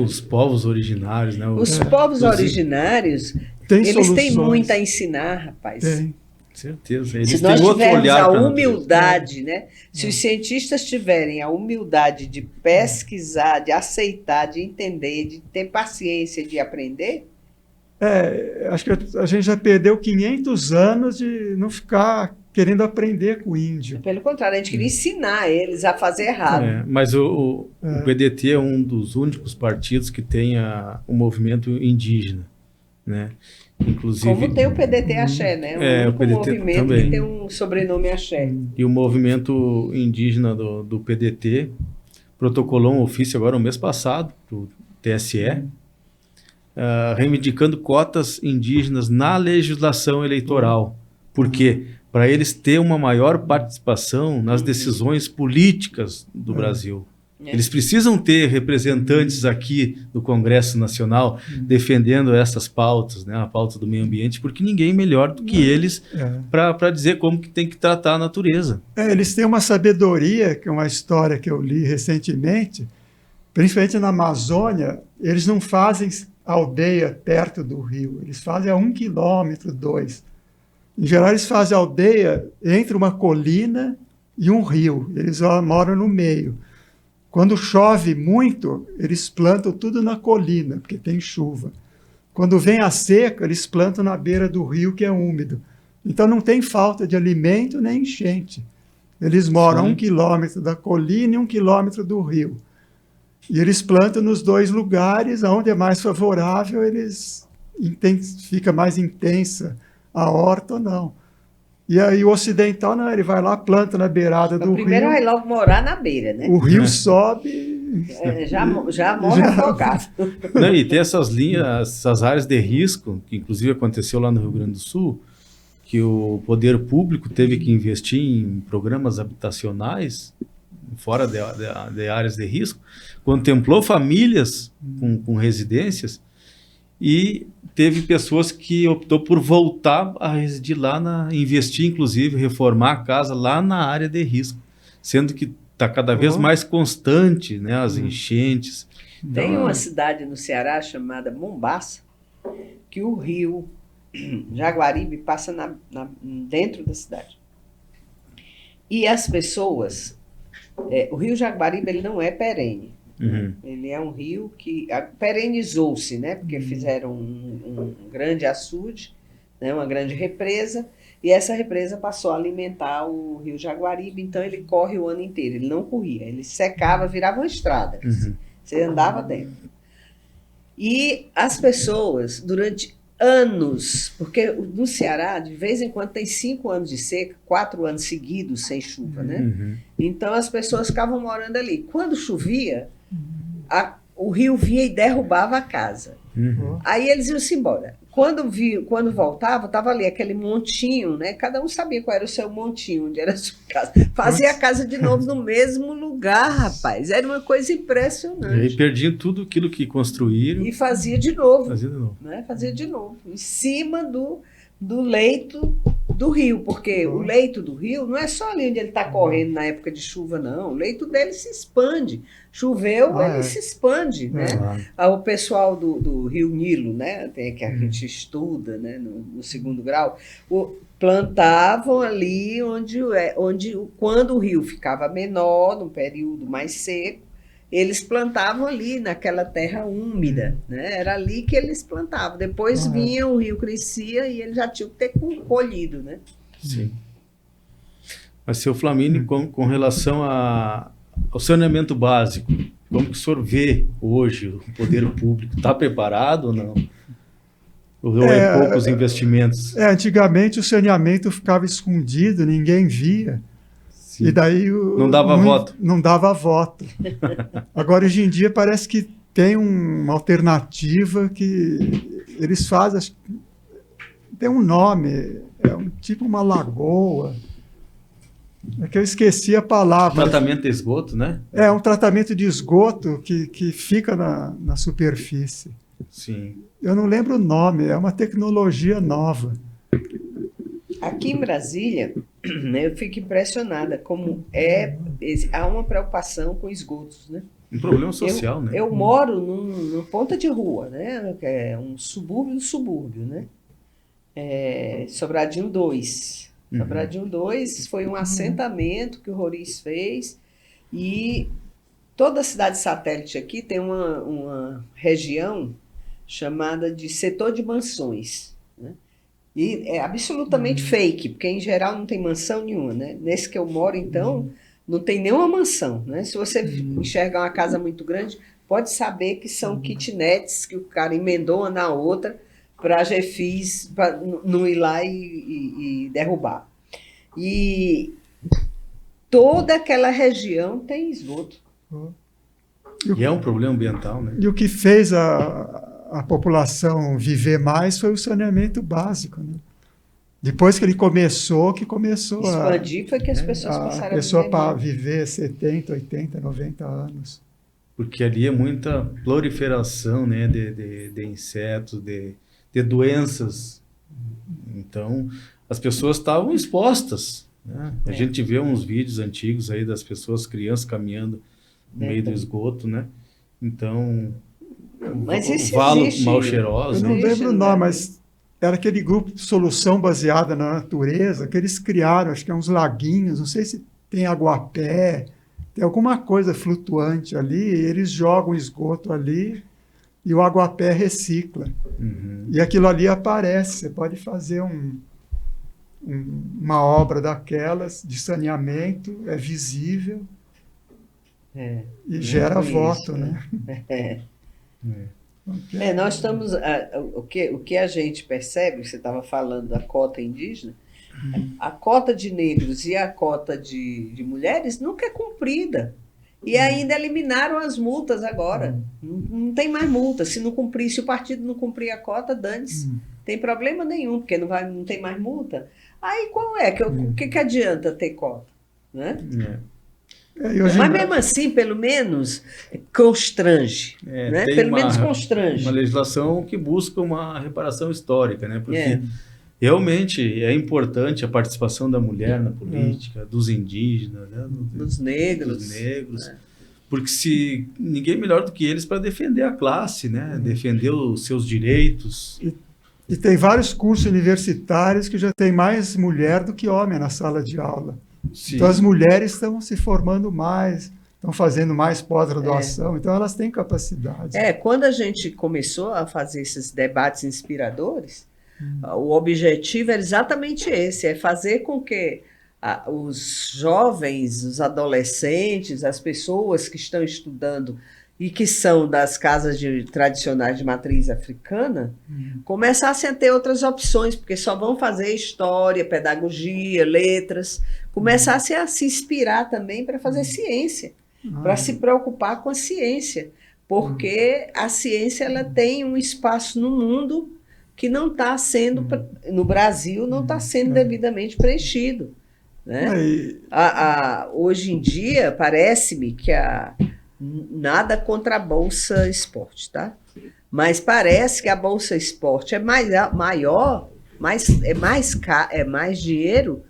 Os povos originários, né? Os povos originários, eles têm muito a ensinar, rapaz. Tem. Certeza. Eles Se nós têm outro tivermos olhar a pra humildade, né? Se os cientistas tiverem a humildade de pesquisar, de aceitar, de entender, de ter paciência de aprender... acho que a gente já perdeu 500 anos de não ficar querendo aprender com o índio. Pelo contrário, a gente queria ensinar eles a fazer errado. Mas o PDT é um dos únicos partidos que tem um movimento indígena, né? Inclusive, como tem o PDT Axé, né? O PDT movimento também. que tem um sobrenome Axé. E o movimento indígena do PDT protocolou um ofício agora no mês passado, do TSE, reivindicando cotas indígenas na legislação eleitoral. Por quê? Para eles terem uma maior participação nas decisões políticas do Brasil. Eles precisam ter representantes aqui no Congresso Nacional defendendo essas pautas, né, a pauta do meio ambiente, porque ninguém melhor do que eles para dizer como que tem que tratar a natureza. Eles têm uma sabedoria, que é uma história que eu li recentemente, principalmente na Amazônia, eles não fazem aldeia perto do rio, eles fazem a 1 quilômetro, 2. Em geral, eles fazem aldeia entre uma colina e um rio, eles moram no meio. Quando chove muito, eles plantam tudo na colina, porque tem chuva. Quando vem a seca, eles plantam na beira do rio, que é úmido. Então não tem falta de alimento nem enchente. Eles moram a 1 quilômetro da colina e 1 quilômetro do rio. E eles plantam nos 2 lugares, onde é mais favorável, fica mais intensa a horta ou não. E aí o ocidental, não, ele vai lá, planta na beirada do rio. Primeiro vai logo morar na beira, né? O rio sobe... Já morre afogado. Não, e tem essas linhas, essas áreas de risco, que inclusive aconteceu lá no Rio Grande do Sul, que o poder público teve que investir em programas habitacionais, fora de áreas de risco, contemplou famílias com residências, e teve pessoas que optou por voltar a residir lá, investir inclusive, reformar a casa lá na área de risco, sendo que está cada vez mais constante, né, as enchentes. Tem uma cidade no Ceará chamada Mombaça, que o rio Jaguaribe passa dentro da cidade. E as pessoas... o rio Jaguaribe ele não é perene. Ele é um rio que perenizou-se, né? Porque fizeram um grande açude, né? Uma grande represa, e essa represa passou a alimentar o rio Jaguaribe, então ele corre o ano inteiro. Ele não corria, ele secava, virava uma estrada. Você andava dentro. E as pessoas, durante anos, porque no Ceará, de vez em quando, tem 5 anos de seca, 4 anos seguidos sem chuva, né? Então as pessoas ficavam morando ali. Quando chovia, o rio vinha e derrubava a casa. Aí eles iam-se embora. Quando voltava, estava ali aquele montinho, né? Cada um sabia qual era o seu montinho, onde era a sua casa. Fazia a casa de novo no mesmo lugar, rapaz. Era uma coisa impressionante. E aí perdiam tudo aquilo que construíram. E fazia de novo. Fazia de novo. Né? Fazia de novo. Em cima do leito do rio, porque o leito do rio não é só ali onde ele está correndo na época de chuva, não. O leito dele se expande. Choveu, ele se expande, né? O pessoal do Rio Nilo, né? Tem que a gente estuda, né? No 2º grau, plantavam ali quando o rio ficava menor, num período mais seco, eles plantavam ali naquela terra úmida, né? Era ali que eles plantavam. Depois vinha, o rio crescia e eles já tinham que ter colhido, né? Sim. Mas, seu Flamínio, com relação ao saneamento básico, como que o senhor vê hoje o poder público? Está preparado ou não? Ou é poucos investimentos? Antigamente o saneamento ficava escondido, ninguém via. Sim. E daí não dava voto. Não dava voto. Agora, hoje em dia, parece que tem uma alternativa que eles fazem. Tem um nome, tipo uma lagoa. É que eu esqueci a palavra. Tratamento de esgoto, né? É um tratamento de esgoto que fica na superfície. Sim. Eu não lembro o nome, é uma tecnologia nova. Aqui em Brasília, eu fico impressionada como há uma preocupação com esgotos, né? Um problema social, né? Eu moro numa ponta de rua, né? É um subúrbio do subúrbio, né? Sobradinho 2. Sobradinho 2 foi um assentamento que o Roriz fez, e toda a cidade satélite aqui tem uma região chamada de setor de mansões, né? E é absolutamente fake, porque em geral não tem mansão nenhuma, né? Nesse que eu moro, então, não tem nenhuma mansão, né? Se você enxergar uma casa muito grande, pode saber que são kitnets que o cara emendou uma na outra para refis, para não ir lá e derrubar. E toda aquela região tem esgoto. E é um problema ambiental, né? E o que fez a população viver mais foi o saneamento básico, né? Depois que ele começou Expandir foi que as pessoas passaram a viver 70, 80, 90 anos. Porque ali é muita proliferação, né, de insetos, de doenças. Então, as pessoas estavam expostas, né? A gente vê uns vídeos antigos aí das pessoas, crianças caminhando no meio do esgoto, né? Então, mas isso valo existe. mal cheiroso. Eu não né? lembro o nome, mas era aquele grupo de solução baseada na natureza que eles criaram, acho que é uns laguinhos, não sei se tem aguapé, tem alguma coisa flutuante ali, e eles jogam esgoto ali e o aguapé recicla. Uhum. E aquilo ali aparece, você pode fazer uma obra daquelas de saneamento, é visível e gera voto, né? Nós estamos... o que a gente percebe, você estava falando da cota indígena, a cota de negros e a cota de mulheres nunca é cumprida. E ainda eliminaram as multas agora. Não tem mais multa. Se não cumprir, se o partido não cumprir a cota, dane-se. Tem problema nenhum, porque não tem mais multa. Aí qual é? O que adianta ter cota? Né? Mas mesmo assim, pelo menos, constrange. Né? Pelo menos constrange. Uma legislação que busca uma reparação histórica, né? Porque realmente é importante a participação da mulher na política, dos indígenas, né? Dos negros. Porque se ninguém melhor do que eles para defender a classe, né? Defender os seus direitos. E tem vários cursos universitários que já tem mais mulher do que homem na sala de aula. Sim. Então as mulheres estão se formando mais, estão fazendo mais pós-graduação, então elas têm capacidade. Quando a gente começou a fazer esses debates inspiradores, o objetivo era exatamente esse, é fazer com que os jovens, os adolescentes, as pessoas que estão estudando e que são das casas tradicionais de matriz africana, começassem a ter outras opções, porque só vão fazer história, pedagogia, letras, começassem a se inspirar também para fazer ciência, para se preocupar com a ciência, porque a ciência ela tem um espaço no mundo que não está sendo, no Brasil, não está sendo devidamente preenchido. Né? Hoje em dia, parece-me que nada contra a Bolsa Esporte, tá? Mas parece que a Bolsa Esporte é maior, é mais dinheiro.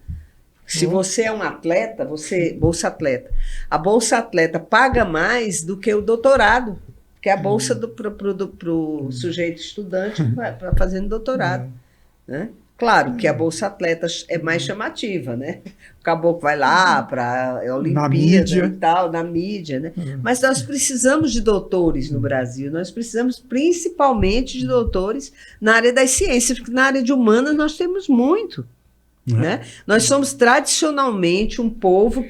Se você é um atleta, Bolsa Atleta. A Bolsa Atleta paga mais do que o doutorado, que é a bolsa para o sujeito estudante para fazendo doutorado. Né? Claro que a Bolsa Atleta é mais chamativa, né? O caboclo vai lá para a Olimpíada e tal, na mídia, né? Mas nós precisamos de doutores no Brasil, nós precisamos principalmente de doutores na área das ciências, porque na área de humanas nós temos muito. Né? Nós somos tradicionalmente um povo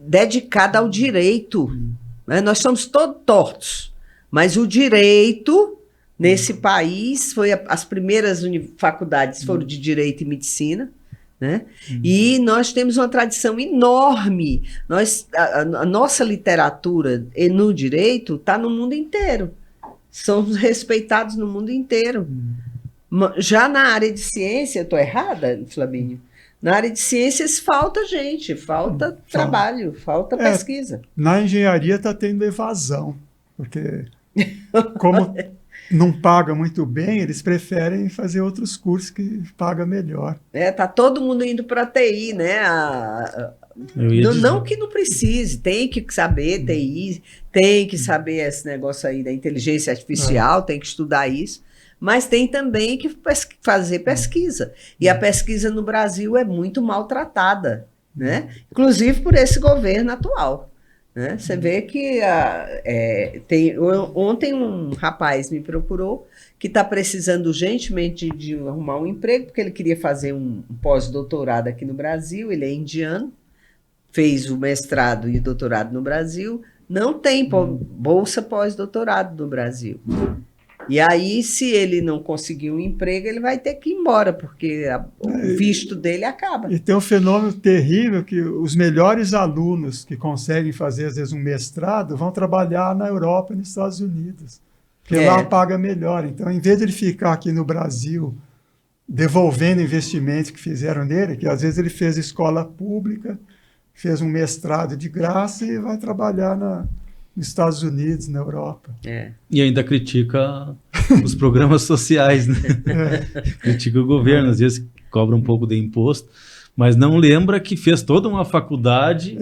dedicado ao direito. Né? Nós somos todos tortos, mas o direito... Nesse país, as primeiras faculdades foram de Direito e Medicina, né? E nós temos uma tradição enorme. A nossa literatura no direito está no mundo inteiro. Somos respeitados no mundo inteiro. Já na área de ciência, estou errada, Flamínio? Na área de ciências falta gente, falta trabalho, falta pesquisa. Na engenharia está tendo evasão, porque como... não paga muito bem, eles preferem fazer outros cursos que pagam melhor. Tá todo mundo indo para a TI, né? Não que não precise, tem que saber TI, tem que saber esse negócio aí da inteligência artificial, tem que estudar isso, mas tem também que fazer pesquisa. E a pesquisa no Brasil é muito maltratada, né? Inclusive por esse governo atual. Né? Você vê que ontem um rapaz me procurou que está precisando urgentemente de arrumar um emprego, porque ele queria fazer um pós-doutorado aqui no Brasil, ele é indiano, fez o mestrado e o doutorado no Brasil, não tem bolsa pós-doutorado no Brasil. E aí, se ele não conseguir um emprego, ele vai ter que ir embora, porque o visto dele acaba. E tem um fenômeno terrível que os melhores alunos que conseguem fazer, às vezes, um mestrado, vão trabalhar na Europa e nos Estados Unidos. Porque lá paga melhor. Então, em vez de ele ficar aqui no Brasil devolvendo investimentos que fizeram nele, que às vezes ele fez escola pública, fez um mestrado de graça e vai trabalhar nos Estados Unidos, na Europa. E ainda critica os programas sociais, né? Critica o governo, às vezes cobra um pouco de imposto, mas não lembra que fez toda uma faculdade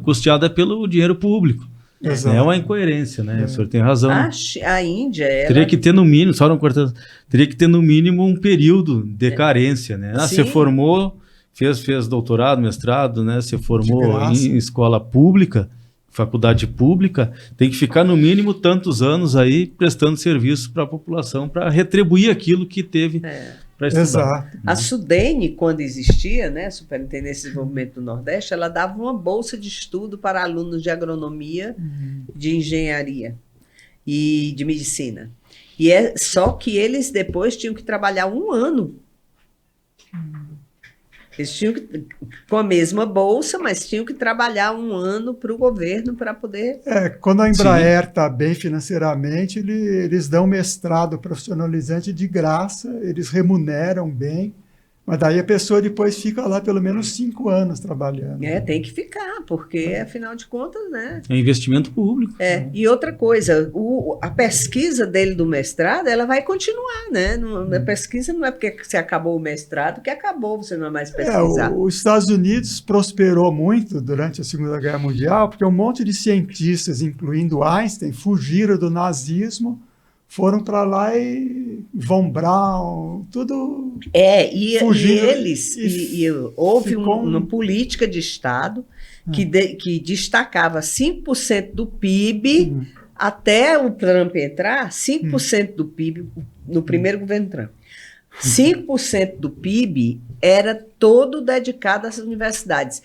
custeada pelo dinheiro público. É uma incoerência, né? O senhor tem razão. A Índia... Teria que ter no mínimo, só não cortando, teria que ter no mínimo um período de carência, né? Você formou, fez doutorado, mestrado, né? Você formou em escola pública, faculdade pública, tem que ficar no mínimo tantos anos aí prestando serviço para a população, para retribuir aquilo que teve para estudar. Exato. A SUDENE, quando existia, né, a Superintendência de Desenvolvimento do Nordeste, ela dava uma bolsa de estudo para alunos de agronomia, de engenharia e de medicina. E só que eles depois tinham que trabalhar 1 ano. Eles tinham que, com a mesma bolsa, mas tinham que trabalhar 1 ano para o governo para poder... Quando a Embraer está bem financeiramente, eles dão mestrado profissionalizante de graça, eles remuneram bem, mas daí a pessoa depois fica lá pelo menos 5 anos trabalhando. Tem que ficar, porque afinal de contas, né? É investimento público. E outra coisa, a pesquisa dele do mestrado, ela vai continuar, né? A pesquisa não é porque você acabou o mestrado que acabou, você não é mais pesquisar. Os Estados Unidos prosperou muito durante a Segunda Guerra Mundial, porque um monte de cientistas, incluindo Einstein, fugiram do nazismo, foram para lá e Von Braun, tudo fugindo. Houve uma política de Estado que destacava 5% do PIB até o Trump entrar, 5% do PIB no primeiro governo Trump. 5% do PIB era todo dedicado às universidades.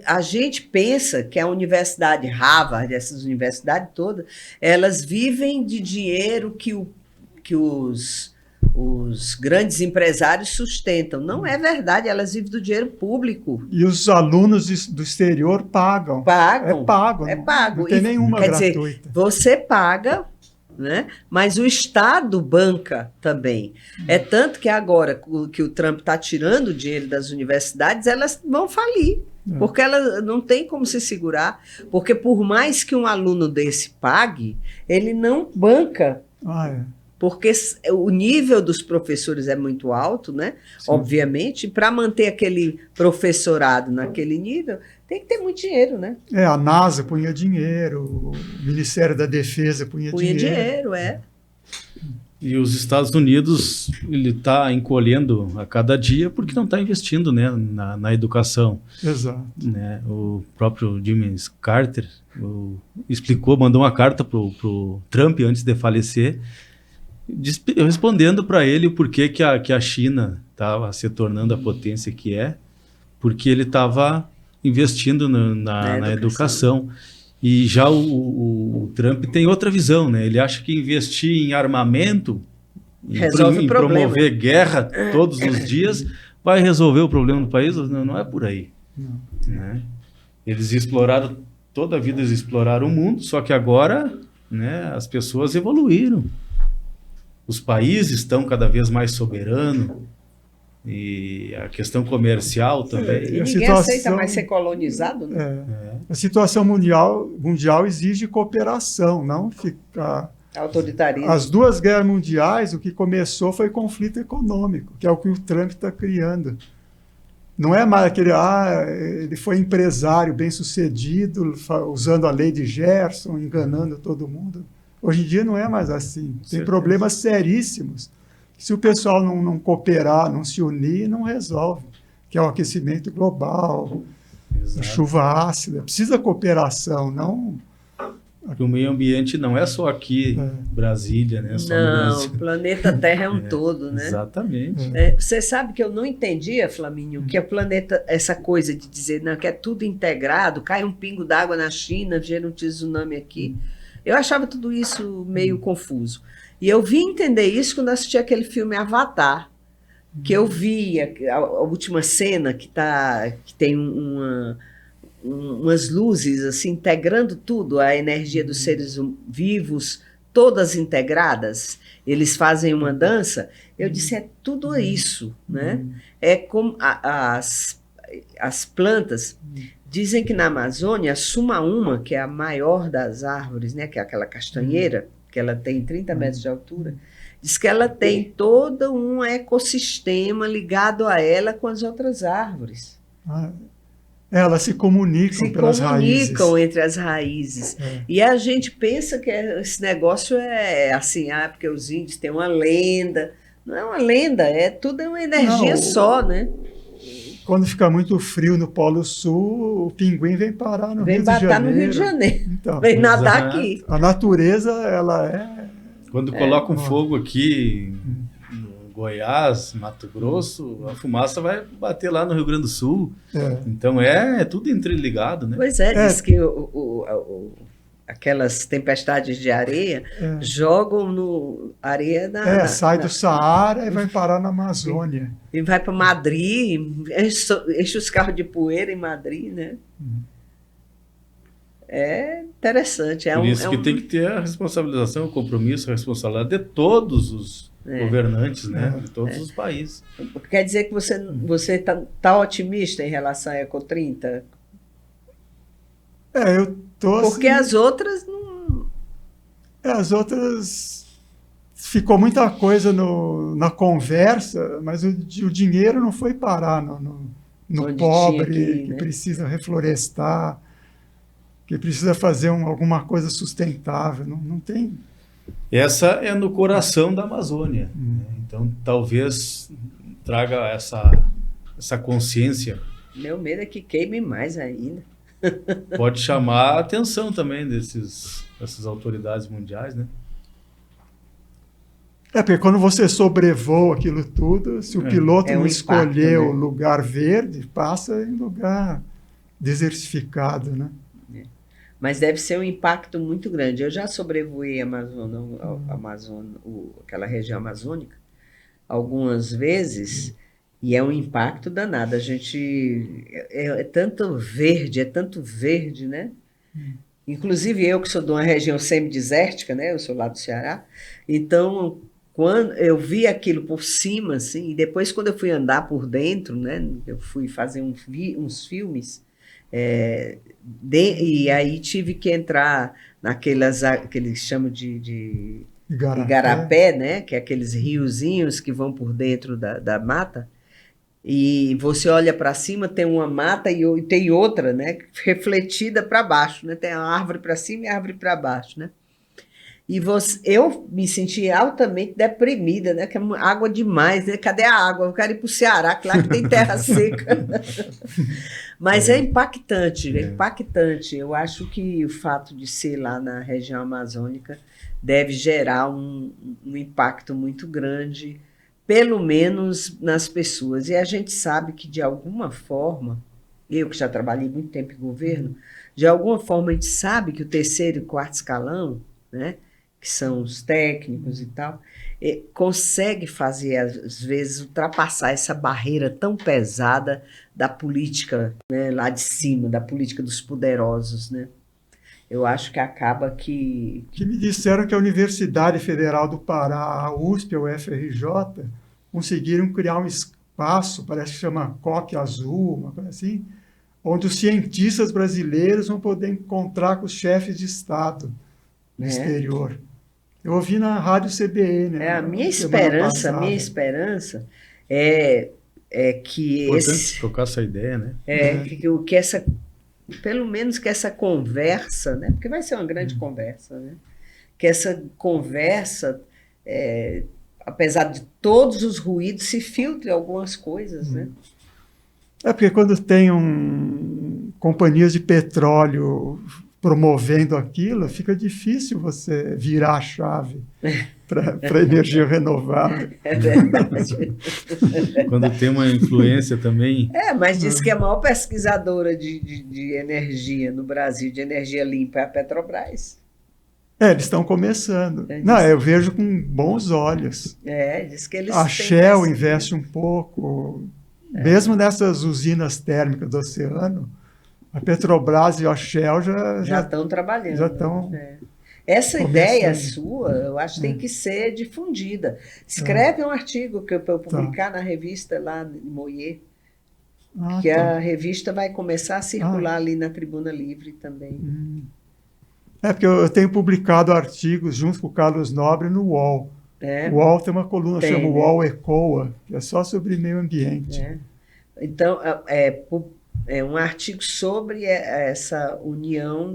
A gente pensa que a Universidade Harvard, essas universidades todas, elas vivem de dinheiro que os grandes empresários sustentam. Não é verdade, elas vivem do dinheiro público. E os alunos do exterior pagam. Pagam. É pago. Não tem nenhuma gratuita. Quer dizer, você paga, né? Mas o Estado banca também. É tanto que agora que o Trump está tirando o dinheiro das universidades, elas vão falir, porque elas não tem como se segurar, porque por mais que um aluno desse pague, ele não banca. Porque o nível dos professores é muito alto, né? Sim. Obviamente, para manter aquele professorado naquele nível, tem que ter muito dinheiro, né? A NASA punha dinheiro, o Ministério da Defesa punha dinheiro. E os Estados Unidos, ele está encolhendo a cada dia porque não está investindo, né, na educação. Exato. Né? O próprio Jimmy Carter mandou uma carta para o Trump antes de falecer, respondendo para ele o porquê que a China estava se tornando a potência que é, porque ele estava investindo na educação. E já o Trump tem outra visão, né? Ele acha que investir em armamento, em promover guerra todos os dias, vai resolver o problema do país. Não é por aí. Né? Eles exploraram, toda a vida eles exploraram o mundo, só que agora, né, as pessoas evoluíram. Os países estão cada vez mais soberanos, e a questão comercial também. E ninguém aceita mais ser colonizado, né? A situação mundial exige cooperação, não ficar... Autoritarismo. As 2 guerras mundiais, o que começou foi conflito econômico, que é o que o Trump está criando. Não é mais aquele, ele foi empresário bem-sucedido, usando a lei de Gerson, enganando todo mundo. Hoje em dia não é mais assim. Tem problemas seríssimos. Se o pessoal não cooperar, não se unir, não resolve. Que é o aquecimento global, a chuva ácida. Precisa cooperação, não... Porque o meio ambiente não é só aqui, Brasília, né? Não, o planeta Terra é um todo, né? Exatamente. Você sabe que eu não entendia, Flamínio, que o planeta, essa coisa de dizer que é tudo integrado, cai um pingo d'água na China, gera um tsunami aqui. Eu achava tudo isso meio confuso. E eu vim entender isso quando assisti aquele filme Avatar, que eu vi a última cena que tem umas luzes assim integrando tudo, a energia dos seres vivos, todas integradas, eles fazem uma dança. Eu disse, é tudo isso, né? É como as plantas. Dizem que na Amazônia, a sumaúma, que é a maior das árvores, né, que é aquela castanheira, que ela tem 30 metros de altura, diz que ela tem todo um ecossistema ligado a ela com as outras árvores. Elas se comunicam pelas raízes. Se comunicam entre as raízes. E a gente pensa que esse negócio é assim, porque os índios têm uma lenda. Não é uma lenda, tudo é uma energia só, né? Quando fica muito frio no Polo Sul, o pinguim vem parar no Rio de Janeiro. Vem bater no Rio de Janeiro. Então, vem nadar aqui. A natureza, ela é... Quando coloca um fogo aqui no Goiás, Mato Grosso, a fumaça vai bater lá no Rio Grande do Sul. Então é tudo interligado, né? Pois diz que aquelas tempestades de areia jogam areia sai do Saara e vai parar na Amazônia. E vai para Madrid, enche os carros de poeira em Madrid, né? É interessante. Por isso que tem que ter a responsabilização, o compromisso, a responsabilidade de todos os governantes, né? De todos os países. Quer dizer que você tá otimista em relação à Eco 30? Eu tô... Porque as outras não... As outras... Ficou muita coisa na conversa, mas o dinheiro não foi parar no pobre que precisa reflorestar, que precisa fazer alguma coisa sustentável. Não tem... Essa é no coração da Amazônia. Né? Então, talvez traga essa consciência. Meu medo é que queime mais ainda. Pode chamar a atenção também dessas autoridades mundiais, né? Porque quando você sobrevoa aquilo tudo, se o piloto não escolher o lugar verde, passa em lugar desertificado, né? Mas deve ser um impacto muito grande. Eu já sobrevoei a aquela região amazônica algumas vezes e é um impacto danado. A gente é tanto verde, né? Inclusive eu que sou de uma região semidesértica, né? Eu sou lá do Ceará. Então, quando eu vi aquilo por cima, assim, e depois quando eu fui andar por dentro, né? Eu fui fazer uns filmes. E aí tive que entrar que eles chamam de igarapé, né? Que é aqueles riozinhos que vão por dentro da mata, e você olha para cima, tem uma mata e tem outra, né? Refletida para baixo, né? Tem a árvore para cima e a árvore para baixo, né? E eu me senti altamente deprimida, né? Que é água demais, né? Cadê a água? Eu quero ir para o Ceará, que lá que tem terra seca. Mas é impactante, é impactante. Eu acho que o fato de ser lá na região amazônica deve gerar um impacto muito grande, pelo menos nas pessoas. E a gente sabe que, de alguma forma, eu que já trabalhei muito tempo em governo, de alguma forma a gente sabe que o terceiro e quarto escalão, né? Que são os técnicos e tal, consegue fazer, às vezes, ultrapassar essa barreira tão pesada da política, né, lá de cima, da política dos poderosos, né? Eu acho que acaba que me disseram que a Universidade Federal do Pará, a USP ou a FRJ, conseguiram criar um espaço, parece que chama Coque Azul, uma coisa assim, onde os cientistas brasileiros vão poder encontrar com os chefes de Estado do exterior. Eu ouvi na rádio CBN, né? A minha esperança é que importante trocar essa ideia, né? Que essa, pelo menos que essa conversa, né? Porque vai ser uma grande conversa, né? Que essa conversa, apesar de todos os ruídos, se filtre algumas coisas, né? Porque quando tem companhias de petróleo promovendo aquilo, fica difícil você virar a chave para energia renovável. É verdade. Quando tem uma influência também... mas diz que a maior pesquisadora de energia no Brasil, de energia limpa, é a Petrobras. Eles estão começando. Eu vejo com bons olhos. Diz que eles a Shell investe um pouco, mesmo nessas usinas térmicas do oceano. A Petrobras e a Shell já estão trabalhando. Já estão... Essa Começando. ideia sua, eu acho que tem que ser difundida. Escreve um artigo que eu publicar na revista lá em Moyer, que a revista vai começar a circular ali na Tribuna Livre também. É porque eu tenho publicado artigos junto com o Carlos Nobre no UOL. O UOL tem uma coluna que chama UOL ECOA, que é só sobre meio ambiente. Então, é um artigo sobre essa união.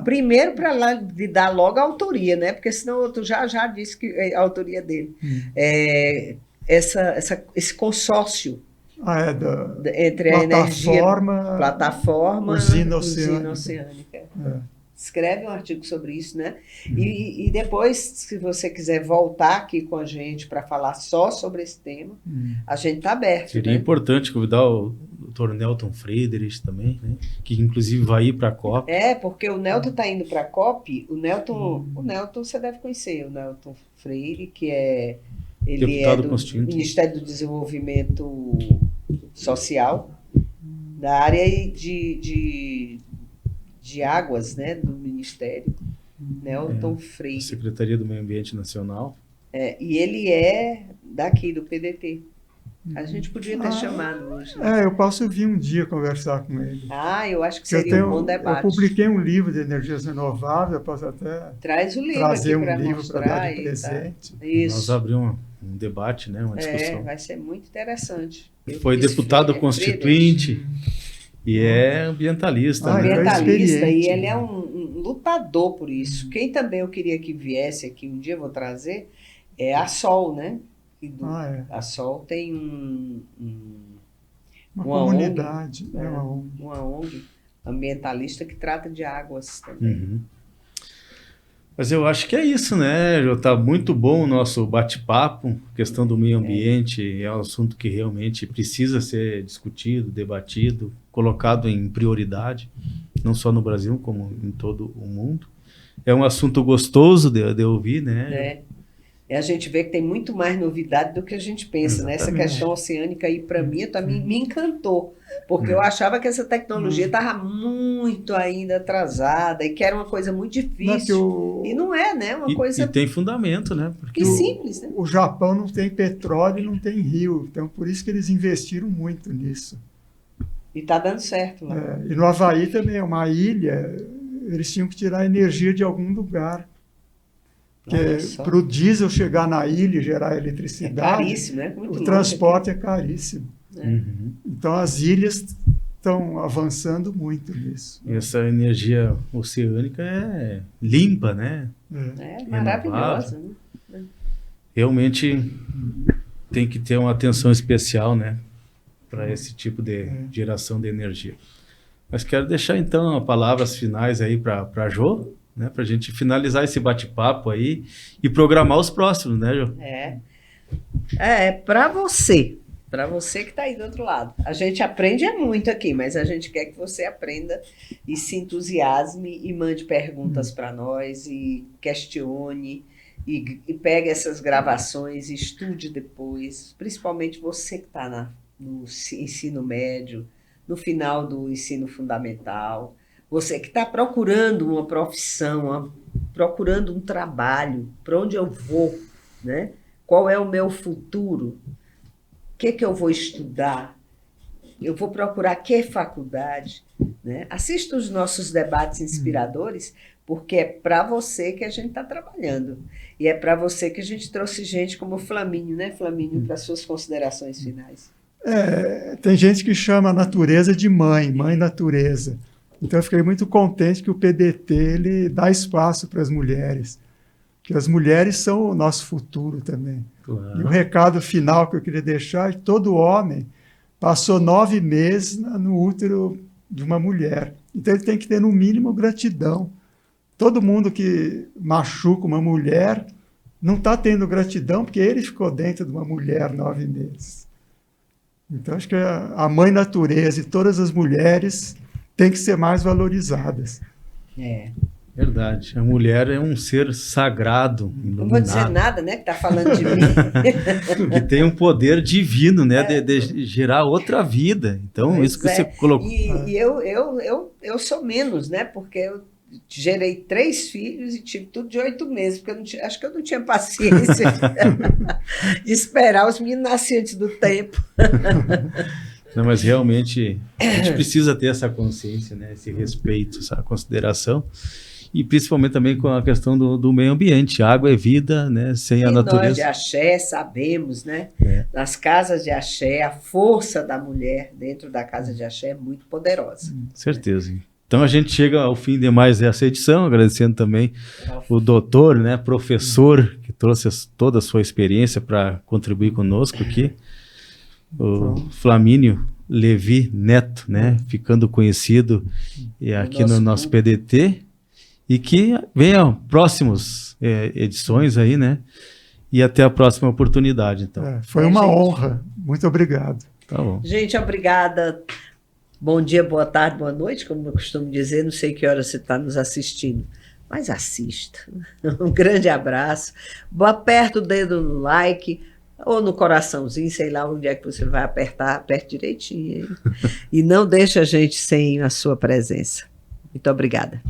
Primeiro, para lhe dar logo a autoria, né? Porque senão outro já disse que é a autoria dele. Esse consórcio entre a energia plataforma usina oceânica. Escreve um artigo sobre isso, né? E depois, se você quiser voltar aqui com a gente para falar só sobre esse tema, a gente está aberto. Seria importante convidar o Dr. Nelton Friedrich também, né? Que inclusive vai ir para a COP. Porque o Nelton está indo para a COP. O Nelton você deve conhecer, o Nelton Freire, que ele deputado do Ministério do Desenvolvimento Social, da área de águas, né, do Ministério, Nelton Freire. Secretaria do Meio Ambiente Nacional. E ele é daqui, do PDT. A gente podia ter chamado hoje. Né? Eu posso vir um dia conversar com ele. Eu acho que seria um bom debate. Eu publiquei um livro de energias renováveis, eu posso até trazer um livro para dar de presente. Isso. Nós abrimos um debate, né, uma discussão. Vai ser muito interessante. Foi deputado constituinte. E é ambientalista. Ambientalista, e ele é um lutador por isso. Quem também eu queria que viesse aqui, um dia eu vou trazer, é a Sol, né? A Sol tem uma comunidade, ONG, uma ONG ambientalista que trata de águas também. Mas eu acho que é isso, né? Está muito bom o nosso bate-papo. A questão do meio ambiente é um assunto que realmente precisa ser discutido, debatido, colocado em prioridade, não só no Brasil, como em todo o mundo. É um assunto gostoso de ouvir, né? A gente vê que tem muito mais novidade do que a gente pensa, né? Essa questão oceânica aí, para mim, me encantou, porque eu achava que essa tecnologia estava muito ainda atrasada e que era uma coisa muito difícil. E não é, né? E tem fundamento, né? Porque simples, né? O Japão não tem petróleo e não tem rio, então por isso que eles investiram muito nisso. E está dando certo lá. E no Havaí também é uma ilha, eles tinham que tirar energia de algum lugar. Para o diesel chegar na ilha e gerar eletricidade, caríssimo, né? O transporte é caríssimo. Então as ilhas estão avançando muito nisso. E essa energia oceânica é limpa, né? Maravilhosa. Né? Realmente tem que ter uma atenção especial, né? Para esse tipo de geração de energia. Mas quero deixar então as palavras finais aí para a Jo, né, para a gente finalizar esse bate-papo aí e programar os próximos, né, Jo? Para você que está aí do outro lado. A gente aprende muito aqui, mas a gente quer que você aprenda e se entusiasme e mande perguntas para nós e questione e pegue essas gravações e estude depois, principalmente você que está no ensino médio, no final do ensino fundamental. Você que está procurando uma profissão, procurando um trabalho, para onde eu vou, né? Qual é o meu futuro? O que eu vou estudar? Eu vou procurar que faculdade? Né? Assista os nossos debates inspiradores, porque é para você que a gente está trabalhando. E é para você que a gente trouxe gente como o Flamínio, né, Flamínio, para suas considerações finais. Tem gente que chama a natureza de mãe natureza. Então, eu fiquei muito contente que o PDT ele dá espaço para as mulheres, que as mulheres são o nosso futuro também. Claro. E o recado final que eu queria deixar é que todo homem passou 9 meses no útero de uma mulher. Então, ele tem que ter, no mínimo, gratidão. Todo mundo que machuca uma mulher não está tendo gratidão porque ele ficou dentro de uma mulher 9 meses. Então, acho que a mãe natureza e todas as mulheres têm que ser mais valorizadas. Verdade. A mulher é um ser sagrado, iluminado. Não vou dizer nada, né, que está falando de mim. Que tem um poder divino, né, de gerar outra vida. Então, isso que você colocou. E eu sou menos, né, porque gerei 3 filhos e tive tudo de 8 meses, porque acho que eu não tinha paciência de esperar os meninos nascerem antes do tempo. Não, mas realmente a gente precisa ter essa consciência, né? Esse respeito, essa consideração. E principalmente também com a questão do meio ambiente. A água é vida, né? Sem a natureza. Nós de axé sabemos, né? Nas casas de axé, a força da mulher dentro da casa de axé é muito poderosa. Certeza. Então a gente chega ao fim de mais essa edição, agradecendo também o doutor, né? Professor, que trouxe toda a sua experiência para contribuir conosco aqui. O Flamínio Levi Neto, né? Ficando conhecido aqui no nosso PDT. E que venham próximas edições aí, né? E até a próxima oportunidade, então. Foi uma honra. Muito obrigado. Tá bom. Gente, obrigada. Bom dia, boa tarde, boa noite, como eu costumo dizer. Não sei que hora você está nos assistindo, mas assista. Um grande abraço. Aperta o dedo no like ou no coraçãozinho, sei lá onde é que você vai apertar. Aperte direitinho. E não deixe a gente sem a sua presença. Muito obrigada.